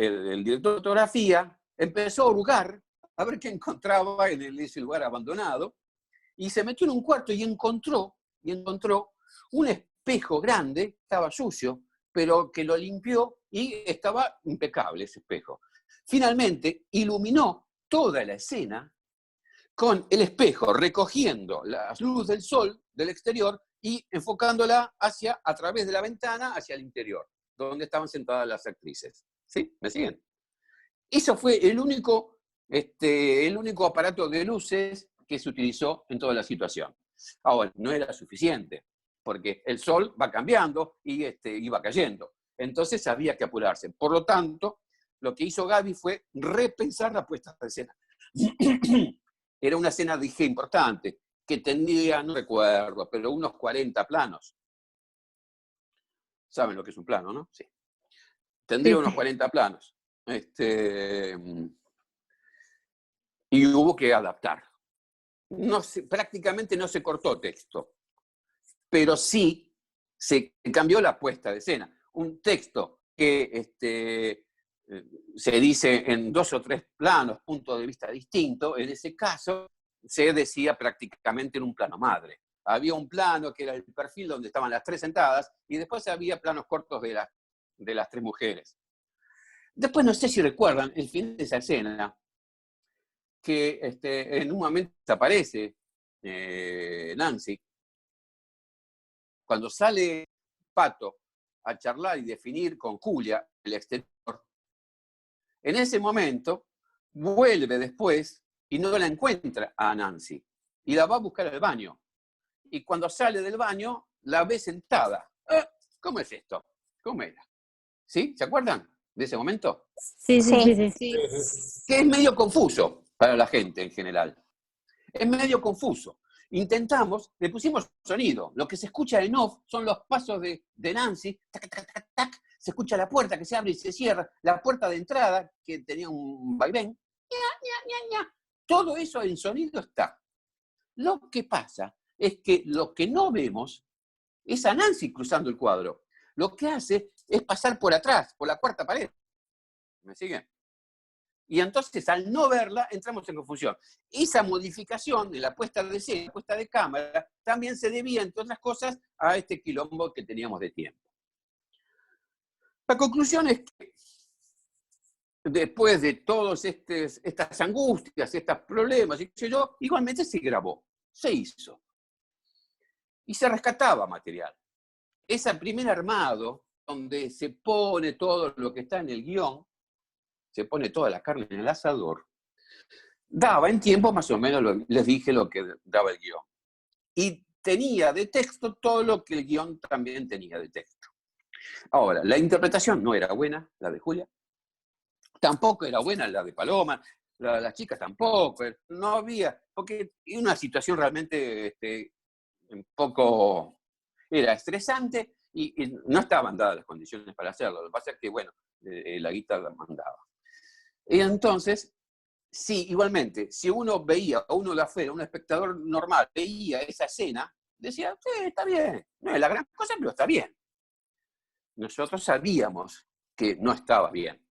director de fotografía, empezó a hurgar a ver qué encontraba en ese lugar abandonado, y se metió en un cuarto y encontró un espejo grande, estaba sucio, pero que lo limpió y estaba impecable ese espejo. Finalmente iluminó toda la escena con el espejo recogiendo la luz del sol del exterior y enfocándola a través de la ventana hacia el interior, donde estaban sentadas las actrices. ¿Sí? ¿Me siguen? Eso fue el único aparato de luces que se utilizó en toda la situación. Ahora, no era suficiente, porque el sol va cambiando y iba cayendo. Entonces había que apurarse. Por lo tanto, lo que hizo Gaby fue repensar la puesta de escena. Era una escena, dije, importante, que tendría, no recuerdo, pero unos 40 planos. ¿Saben lo que es un plano, no? Sí. Tendría unos 40 planos. Y hubo que adaptar. Prácticamente no se cortó texto, pero sí se cambió la puesta de escena. Un texto que se dice en 2 o 3 planos, puntos de vista distintos, en ese caso se decía prácticamente en un plano madre. Había un plano que era el perfil donde estaban las 3 sentadas y después había planos cortos de las 3 mujeres. Después, no sé si recuerdan, el final de esa escena, que en un momento aparece Nancy, cuando sale Pato a charlar y definir con Julia el exterior, en ese momento vuelve después y no la encuentra a Nancy y la va a buscar al baño. Y cuando sale del baño la ve sentada. ¿Cómo es esto? ¿Cómo era? ¿Sí? ¿Se acuerdan de ese momento? Sí. Que es medio confuso para la gente en general. Es medio confuso. intentamos, le pusimos sonido. Lo que se escucha en off son los pasos de Nancy, tac, tac, tac, tac. Se escucha la puerta que se abre y se cierra, la puerta de entrada que tenía un vaivén. Ña, ña, ña, ña. Todo eso en sonido está. Lo que pasa es que lo que no vemos es a Nancy cruzando el cuadro. Lo que hace es pasar por atrás, por la cuarta pared. ¿Me siguen? Y entonces, al no verla, entramos en confusión. Esa modificación de la puesta de escena, la puesta de cámara, también se debía, entre otras cosas, a este quilombo que teníamos de tiempo. La conclusión es que, después de todas estas angustias, estos problemas, igualmente se grabó, se hizo. Y se rescataba material. Ese primer armado, donde se pone todo lo que está en el guión, se pone toda la carne en el asador, daba en tiempo más o menos, les dije lo que daba el guión. Y tenía de texto todo lo que el guión también tenía de texto. Ahora, la interpretación no era buena, la de Julia. Tampoco era buena la de Paloma, las chicas tampoco. No había, porque era una situación realmente un poco, era estresante y no estaban dadas las condiciones para hacerlo. Lo que pasa es que, bueno, la guita la mandaba. Y entonces, sí, igualmente, si uno veía, o uno de afuera, un espectador normal, veía esa escena, decía, sí, está bien, no es la gran cosa, pero está bien. Nosotros sabíamos que no estaba bien.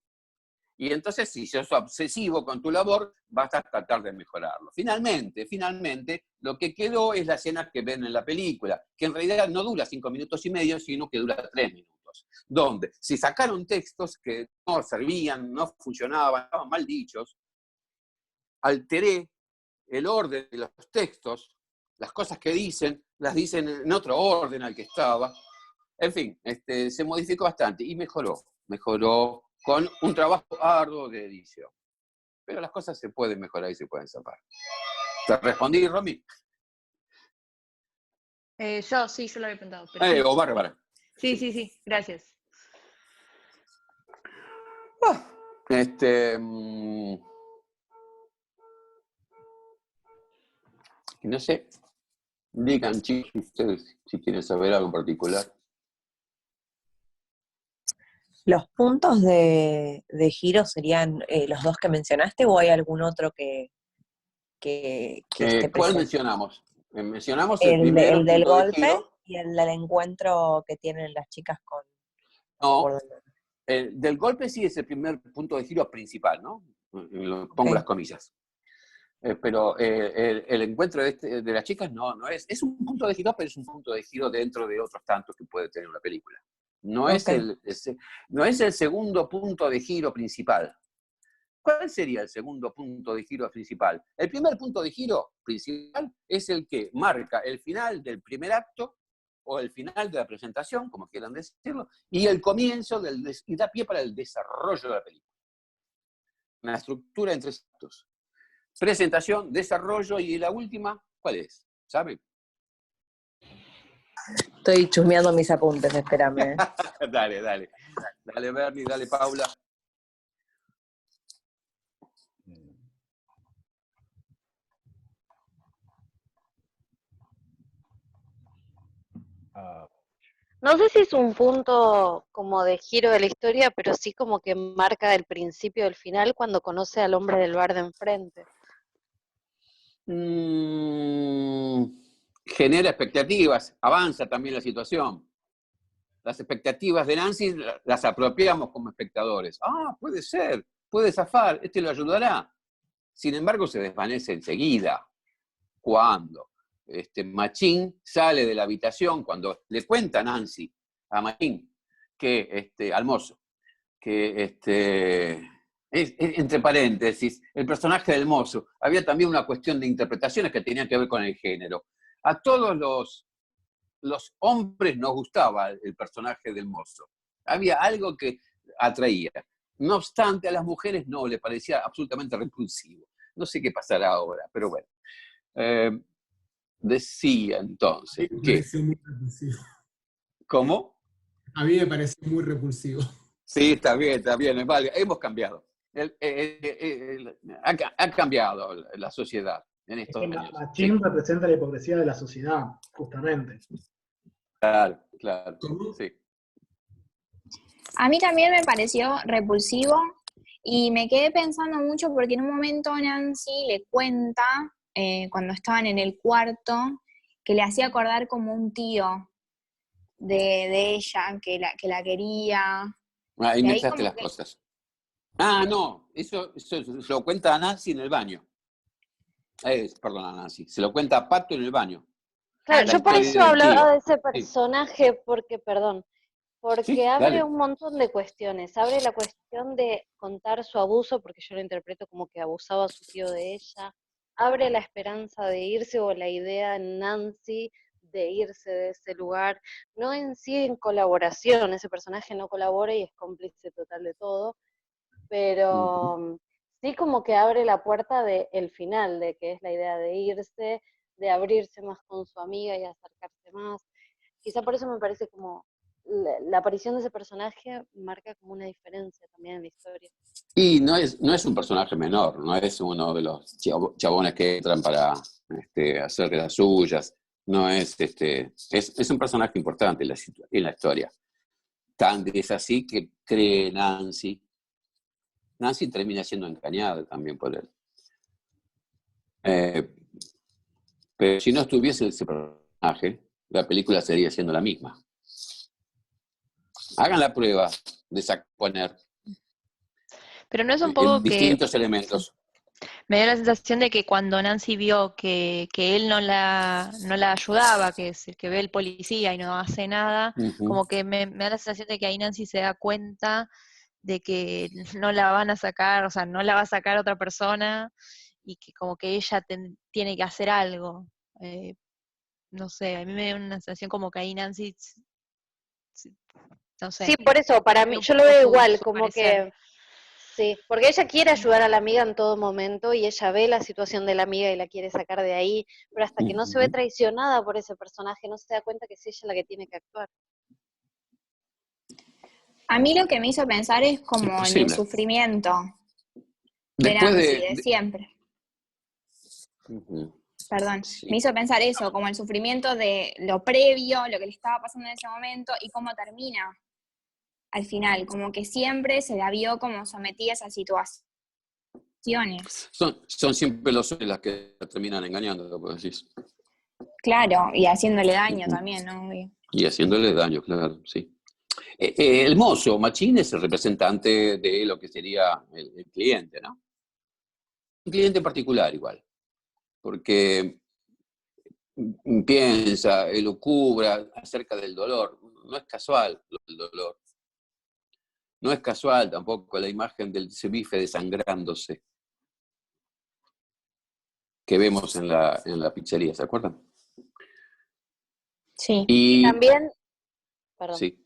Y entonces, si sos obsesivo con tu labor, vas a tratar de mejorarlo. Finalmente, lo que quedó es la escena que ven en la película, que en realidad no dura 5 minutos y medio, sino que dura 3 minutos. Donde se sacaron textos que no servían, no funcionaban, estaban mal dichos. Alteré el orden de los textos, las cosas que dicen, las dicen en otro orden al que estaba. En fin, se modificó bastante y mejoró con un trabajo arduo de edición. Pero las cosas se pueden mejorar y se pueden zafar. ¿Te respondí, Romy? Yo lo había preguntado. Pero O Bárbara. Sí, gracias. No sé, digan, chicos, ustedes si quieren saber algo en particular. ¿Los puntos de giro serían los dos que mencionaste o hay algún otro que esté ¿Cuál presente? mencionamos? Mencionamos El del punto de golpe giro. y el del encuentro que tienen las chicas con... No, por- el del golpe sí es el primer punto de giro principal, ¿no? Pongo las comillas. Pero el encuentro de las chicas no es. Es un punto de giro, pero es un punto de giro dentro de otros tantos que puede tener una película. No es el segundo punto de giro principal. ¿Cuál sería el segundo punto de giro principal? El primer punto de giro principal es el que marca el final del primer acto o el final de la presentación, como quieran decirlo, y el comienzo y da pie para el desarrollo de la película. Una estructura en 3 actos. Presentación, desarrollo y la última, ¿cuál es? ¿Saben? Estoy chusmeando mis apuntes, espérame. Dale, Bernie, dale, Paula. No sé si es un punto como de giro de la historia, pero sí como que marca el principio del final cuando conoce al hombre del bar de enfrente. Genera expectativas, avanza también la situación. Las expectativas de Nancy las apropiamos como espectadores. Puede ser, puede zafar, lo ayudará. Sin embargo, se desvanece enseguida. ¿Cuándo? Machín sale de la habitación cuando le cuenta Nancy a Machín, que al mozo, que entre paréntesis, el personaje del mozo, había también una cuestión de interpretaciones que tenían que ver con el género. A todos los hombres nos gustaba el personaje del mozo. Había algo que atraía. No obstante, a las mujeres no, le parecía absolutamente repulsivo. No sé qué pasará ahora, pero bueno. Decía entonces que... ¿Cómo? A mí me pareció muy repulsivo. Sí, está bien, vale, hemos cambiado. Ha cambiado la sociedad. en Es estos que años. Machín Sí, representa la hipocresía de la sociedad, justamente. claro, claro. Sí. A mí también me pareció repulsivo y me quedé pensando mucho porque en un momento Nancy le cuenta, cuando estaban en el cuarto, que le hacía acordar como un tío de ella, que la quería. Ahí Y ahí mezclaste como las que, cosas. Ah, no, eso se lo cuenta a Nancy en el baño. Perdón, a Nancy. Se lo cuenta a Pato en el baño. Claro, La yo por historia eso del hablaba tío. de ese Sí, personaje, porque sí, abre dale. un montón de cuestiones. Abre la cuestión de contar su abuso, porque yo lo interpreto como que abusaba a su tío de ella. Abre la esperanza de irse o la idea en Nancy de irse de ese lugar. No en sí en colaboración, ese personaje no colabora y es cómplice total de todo, pero sí como que abre la puerta del final, de que es la idea de irse, de abrirse más con su amiga y acercarse más. Quizá por eso me parece como la aparición de ese personaje marca como una diferencia también en la historia. Y no es un personaje menor, no es uno de los chabones que entran para hacer de las suyas. No es, es un personaje importante en la historia. Tan es así que cree Nancy. Nancy termina siendo engañada también por él. Pero si no estuviese ese personaje, la película seguiría siendo la misma. Hagan la prueba de poner Pero no es un poco que distintos elementos. me dio la sensación de que cuando Nancy vio que él no la ayudaba, que es el que ve el policía y no hace nada, como que me da la sensación de que ahí Nancy se da cuenta de que no la van a sacar, o sea, no la va a sacar otra persona, y que como que ella tiene que hacer algo. No sé, a mí me da una sensación como que ahí Nancy, no sé, Sí, por eso, para mí, un yo lo poco veo su igual, como parecer. que sí, porque ella quiere ayudar a la amiga en todo momento y ella ve la situación de la amiga y la quiere sacar de ahí, pero hasta que no se ve traicionada por ese personaje, no se da cuenta que es ella la que tiene que actuar. a mí lo que me hizo pensar es como en el Imposible. sufrimiento de Después Nancy, de siempre. Perdón, Sí. me hizo pensar eso, como el sufrimiento de lo previo, lo que le estaba pasando en ese momento y cómo termina al final, como que siempre se la vio como sometida a esas situaciones. Son siempre los hombres las que terminan engañando, lo que decís. Claro, y haciéndole daño también, ¿no? Y haciéndole daño, claro, sí. El mozo, Machín, es el representante de lo que sería el cliente, ¿no? Un cliente particular igual, porque piensa, elucubra acerca del dolor. No es casual el dolor. No es casual tampoco la imagen del bife desangrándose que vemos en la pizzería, ¿se acuerdan? Sí. Y también, perdón. Sí.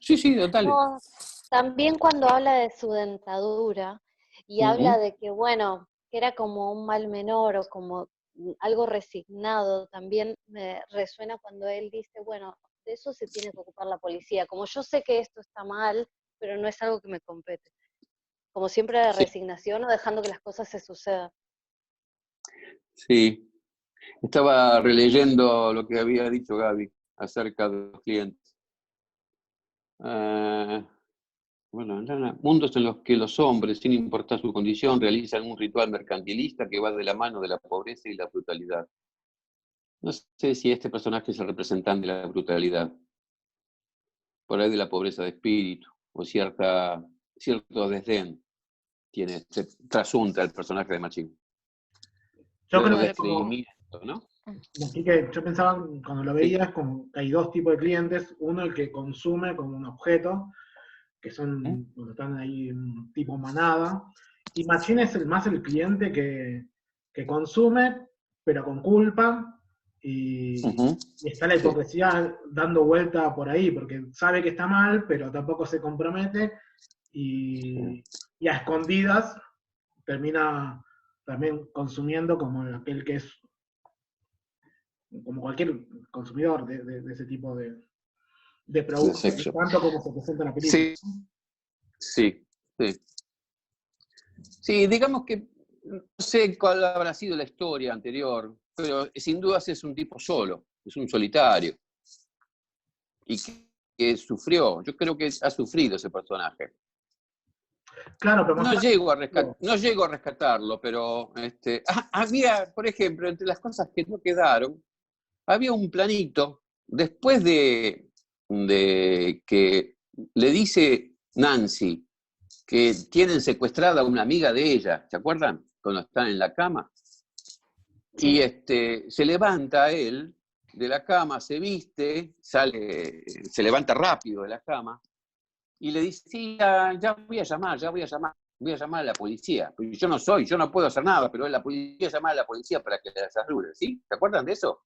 Sí, dale. No, también cuando habla de su dentadura y habla de que, bueno, que era como un mal menor o como algo resignado, también me resuena cuando él dice, bueno, de eso se tiene que ocupar la policía. Como yo sé que esto está mal, pero no es algo que me compete. Como siempre de Sí. resignación o dejando que las cosas se sucedan. Sí. Estaba releyendo lo que había dicho Gaby acerca de los clientes. Bueno, mundos en los que los hombres, sin importar su condición, realizan un ritual mercantilista que va de la mano de la pobreza y la brutalidad. No sé si este personaje es el representante de la brutalidad, por ahí de la pobreza de espíritu, o cierto desdén tiene, se trasunta el personaje de Machín. Yo Pero creo que descreimiento, ¿no? Así que yo pensaba, cuando lo veía, es como que hay dos tipos de clientes. Uno, el que consume como un objeto, que son, cuando están ahí en tipo manada. Y Machín es más el cliente que consume, pero con culpa. Y está la hipocresía dando vuelta por ahí, porque sabe que está mal, pero tampoco se compromete. Y a escondidas termina también consumiendo como aquel que es, como cualquier consumidor de ese tipo de productos, tanto como se presenta en la película. Sí. Sí, digamos que No sé cuál habrá sido la historia anterior, pero sin dudas es un tipo solo, es un solitario. Y que sufrió, yo creo que ha sufrido ese personaje. Claro, pero No llego a rescatarlo, pero había, por ejemplo, entre las cosas que no quedaron, había un planito, después de que le dice Nancy que tienen secuestrada a una amiga de ella, ¿se acuerdan? Cuando están en la cama. Y se levanta él de la cama, se viste, se levanta rápido de la cama, y le dice, sí, ya voy a llamar a la policía. Yo no puedo hacer nada, pero la policía llamar a la policía para que las ayude, ¿sí? ¿Se acuerdan de eso?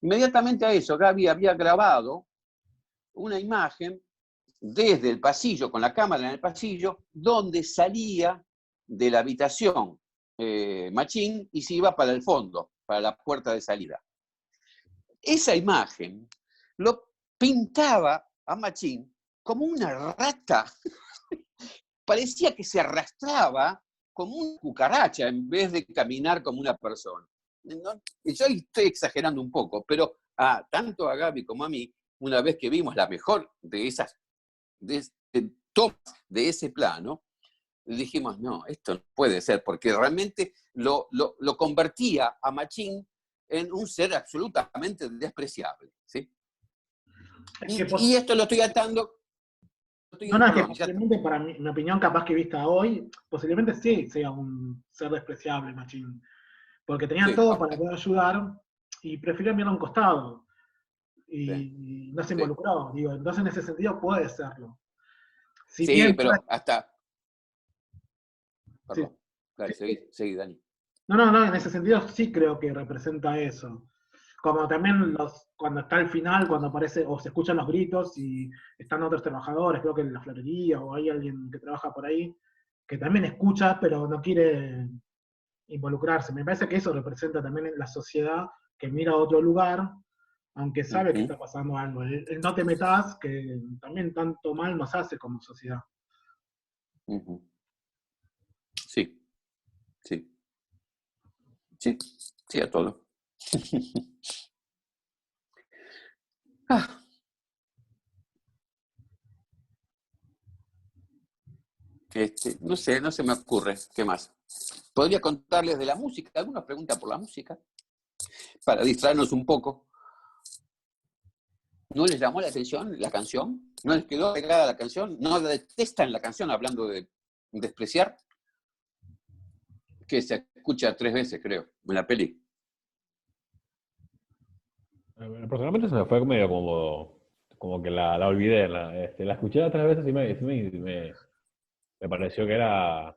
Inmediatamente a eso, Gaby había grabado una imagen desde el pasillo, con la cámara en el pasillo, donde salía de la habitación Machín y se iba para el fondo, para la puerta de salida. Esa imagen lo pintaba a Machín como una rata. Parecía que se arrastraba como una cucaracha en vez de caminar como una persona. ¿No? Yo estoy exagerando un poco, pero tanto a Gaby como a mí, una vez que vimos la mejor de esas tomas de ese plano, dijimos, no, esto no puede ser, porque realmente lo convertía a Machín en un ser absolutamente despreciable, ¿sí? Y esto lo estoy atando. No, es que posiblemente, para mi opinión, capaz que vista hoy, posiblemente sí sea un ser despreciable, Machín. Porque tenían todo para poder ayudar y prefirió mirar a un costado. Y no se involucró. Digo, entonces en ese sentido puede serlo. Si bien, pero hasta... Perdón. Claro, seguí, Dani. No, en ese sentido sí creo que representa eso. Como también cuando está al final, cuando aparece, o se escuchan los gritos y están otros trabajadores, creo que en la florería, o hay alguien que trabaja por ahí, que también escucha, pero no quiere involucrarse. Me parece que eso representa también la sociedad que mira a otro lugar, aunque sabe que está pasando algo. El no te metas, que también tanto mal nos hace como sociedad. Sí. Sí, a todo. No sé, no se me ocurre. ¿Qué más? Podría contarles de la música. ¿Alguna pregunta por la música? Para distraernos un poco. ¿No les llamó la atención la canción? ¿No les quedó pegada la canción? ¿No la detestan la canción, hablando de despreciar? Que se escucha 3 veces, creo, en la peli. Personalmente se me fue medio como que la olvidé. La escuché 3 veces y me pareció que era...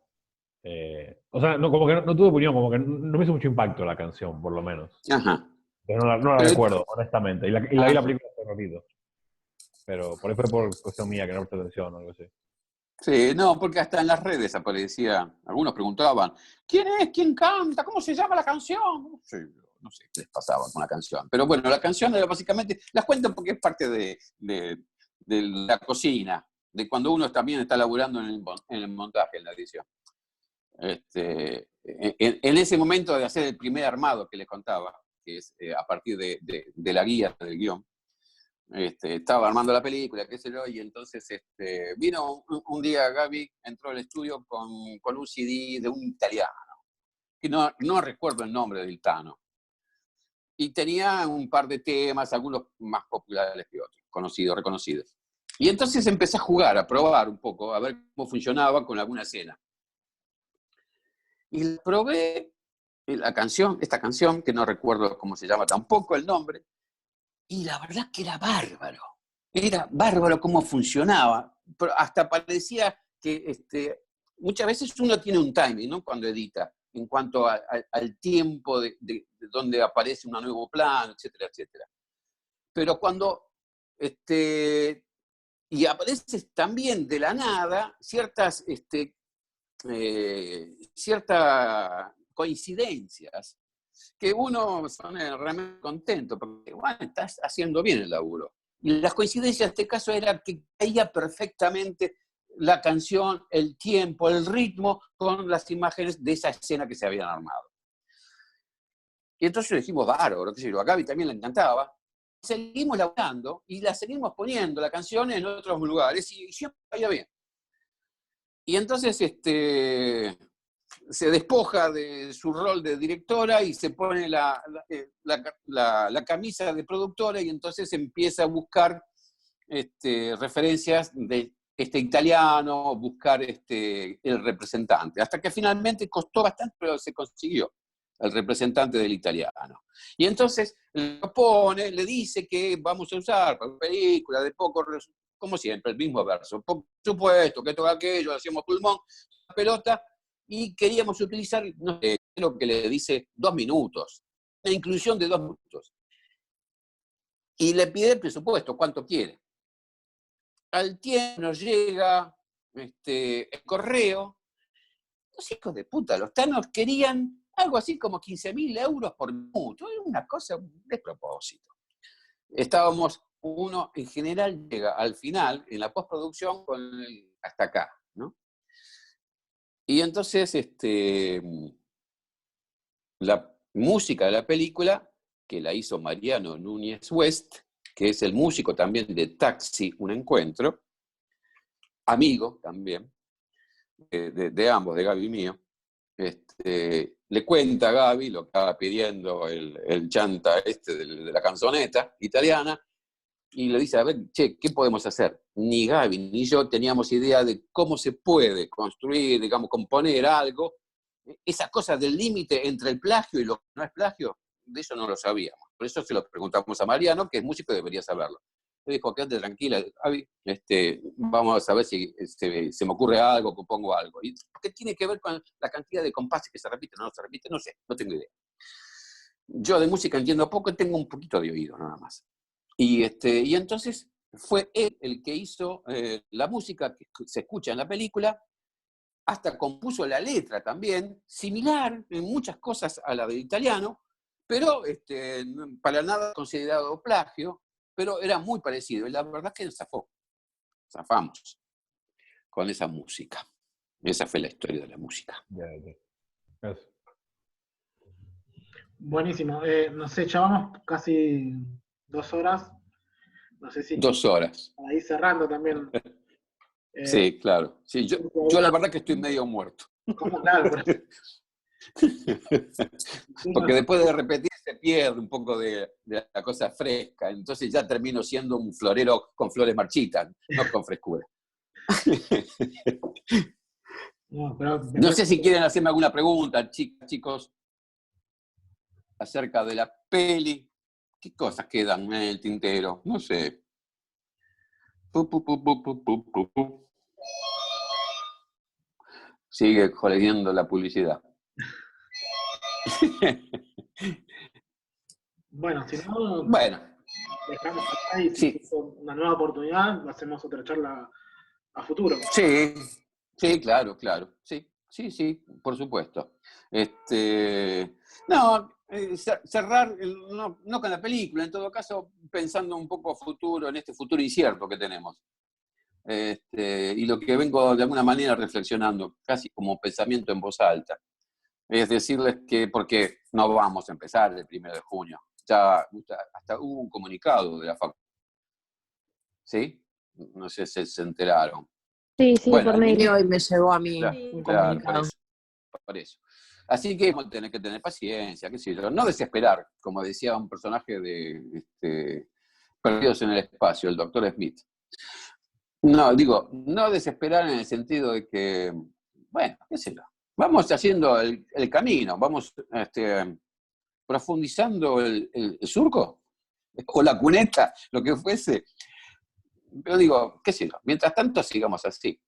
o sea, no, como que no tuve opinión, como que no me hizo mucho impacto la canción, por lo menos. Ajá. Pero no la recuerdo, honestamente. Y la vi la película hace ratito. Pero por ahí fue por cuestión mía que no presté atención o algo así. Sí, no, porque hasta en las redes aparecía, algunos preguntaban, ¿quién es? ¿Quién canta? ¿Cómo se llama la canción? Sí, no sé qué les pasaba con la canción. Pero bueno, la canción era básicamente, las cuento porque es parte de la cocina, de cuando uno también está laburando en el montaje, en la edición. En ese momento de hacer el primer armado que les contaba, que es a partir de la guía del guión, estaba armando la película, qué sé yo, y entonces vino un día Gaby, entró al estudio con un CD de un italiano, que no recuerdo el nombre del Tano, y tenía un par de temas, algunos más populares que otros, conocidos, reconocidos. Y entonces empecé a jugar, a probar un poco, a ver cómo funcionaba con alguna escena. Y probé esta canción, que no recuerdo cómo se llama tampoco el nombre, y la verdad que era bárbaro. Era bárbaro cómo funcionaba. Pero hasta parecía que muchas veces uno tiene un timing, ¿no? Cuando edita, en cuanto al tiempo de donde aparece un nuevo plano, etcétera, etcétera. Pero cuando... y aparece también de la nada ciertas coincidencias que uno se pone realmente contento, porque bueno, estás haciendo bien el laburo. Y las coincidencias en este caso era que caía perfectamente la canción, el tiempo, el ritmo con las imágenes de esa escena que se habían armado. Y entonces dijimos, bárbaro, qué sé yo, a Gaby también le encantaba. Seguimos laburando y la seguimos poniendo, la canción, en otros lugares, y siempre vaya bien. Y entonces se despoja de su rol de directora y se pone la camisa de productora, y entonces empieza a buscar referencias de italiano, buscar el representante, hasta que finalmente costó bastante, pero se consiguió el representante del italiano. Y entonces lo pone, le dice que vamos a usar para una película de poco, como siempre, el mismo verso, por supuesto, que esto que aquello, hacíamos pulmón, pelota, y queríamos utilizar, no sé, lo que le dice 2 minutos, una inclusión de 2 minutos. Y le pide el presupuesto, ¿cuánto quiere? Al tiempo nos llega el correo. Los hijos de puta, los tanos querían algo así como 15.000 euros por minuto. Era una cosa, un despropósito. Estábamos, uno en general llega al final, en la postproducción, con hasta acá, ¿no? Y entonces la música de la película, que la hizo Mariano Núñez West, que es el músico también de Taxi, un encuentro, amigo también, de ambos, de Gaby y mío, le cuenta a Gaby lo que estaba pidiendo el chanta de la canzoneta italiana, y le dice, a ver, che, ¿qué podemos hacer? Ni Gaby ni yo teníamos idea de cómo se puede construir, digamos, componer algo. Esas cosas del límite entre el plagio y lo que no es plagio, de eso no lo sabíamos. Por eso se lo preguntamos a Mariano, que es músico y debería saberlo. Le dijo, quédate tranquila, Gaby, vamos a ver si se me ocurre algo, compongo algo. ¿Y qué tiene que ver con la cantidad de compases que se repiten o no se repiten? No sé, no tengo idea. Yo de música entiendo poco, tengo un poquito de oído nada más. Y entonces fue él el que hizo la música que se escucha en la película, hasta compuso la letra también, similar en muchas cosas a la del italiano, pero para nada considerado plagio, pero era muy parecido. Y la verdad es que zafamos con esa música. Esa fue la historia de la música. Eso. Buenísimo. No sé, ya vamos casi 2 horas. No sé si 2 horas. ahí cerrando también. Sí, claro. Sí, yo la verdad que estoy medio muerto. ¿Cómo? Claro, porque después de repetir se pierde un poco de la cosa fresca, entonces ya termino siendo un florero con flores marchitas, no con frescura. No sé si quieren hacerme alguna pregunta, chicos, acerca de la peli. ¿Qué cosas quedan en el tintero? No sé. Sigue jodiendo la publicidad. Bueno, si no, dejamos acá y si es una nueva oportunidad, hacemos otra charla a futuro. Sí, sí, claro. Sí, por supuesto. Cerrar, no con la película, en todo caso, pensando un poco a futuro, en este futuro incierto que tenemos. Y lo que vengo de alguna manera reflexionando, casi como pensamiento en voz alta, es decirles que, porque no vamos a empezar el 1 de junio, ya hasta hubo un comunicado de la facultad, ¿sí? No sé si se enteraron. Sí, bueno, por mail. Hoy me llegó a mí un comunicado. Claro, por eso. Así que vamos a tener que tener paciencia, qué sé yo, no desesperar, como decía un personaje de Perdidos en el Espacio, el Dr. Smith. No, digo, no desesperar en el sentido de que, bueno, qué sé yo, vamos haciendo el camino, vamos profundizando el surco, o la cuneta, lo que fuese. Pero digo, qué sé yo, mientras tanto sigamos así,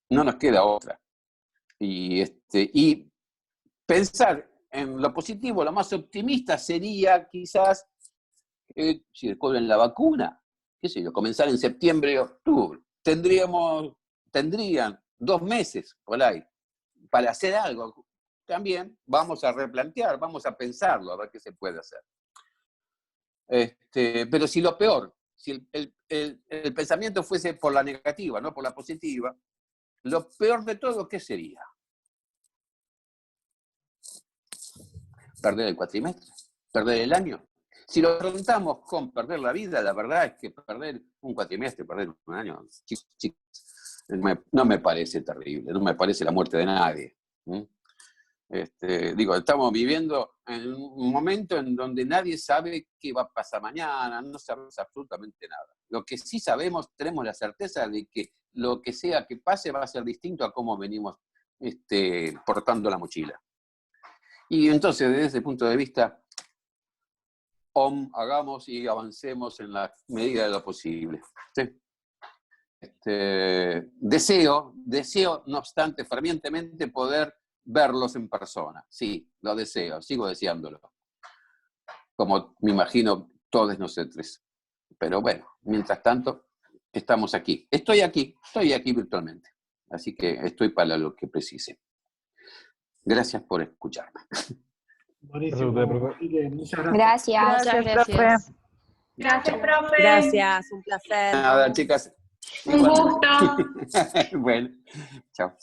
no nos queda otra. Y pensar en lo positivo, lo más optimista sería quizás, si descubren la vacuna, qué sé yo, comenzar en septiembre, octubre. Tendrían 2 meses por ahí para hacer algo. También vamos a replantear, vamos a pensarlo, a ver qué se puede hacer. Pero si lo peor, si el pensamiento fuese por la negativa, no por la positiva, lo peor de todo, ¿qué sería? Perder el cuatrimestre, perder el año. Si lo afrontamos con perder la vida, la verdad es que perder un cuatrimestre, perder un año, chicos, no me parece terrible, no me parece la muerte de nadie. Estamos viviendo en un momento en donde nadie sabe qué va a pasar mañana, no sabemos absolutamente nada. Lo que sí sabemos, tenemos la certeza de que lo que sea que pase va a ser distinto a cómo venimos portando la mochila. Y entonces, desde ese punto de vista, hagamos y avancemos en la medida de lo posible. ¿Sí? Deseo, no obstante, fervientemente poder verlos en persona. Sí, lo deseo, sigo deseándolo. Como me imagino todos nosotros. Pero bueno, mientras tanto, estamos aquí. Estoy aquí virtualmente. Así que estoy para lo que precise. Gracias por escucharme. Buenísimo. Muchas gracias. Gracias. Gracias. Gracias, profe. Gracias, un placer. Nada, chicas. Un gusto. Bueno, chao.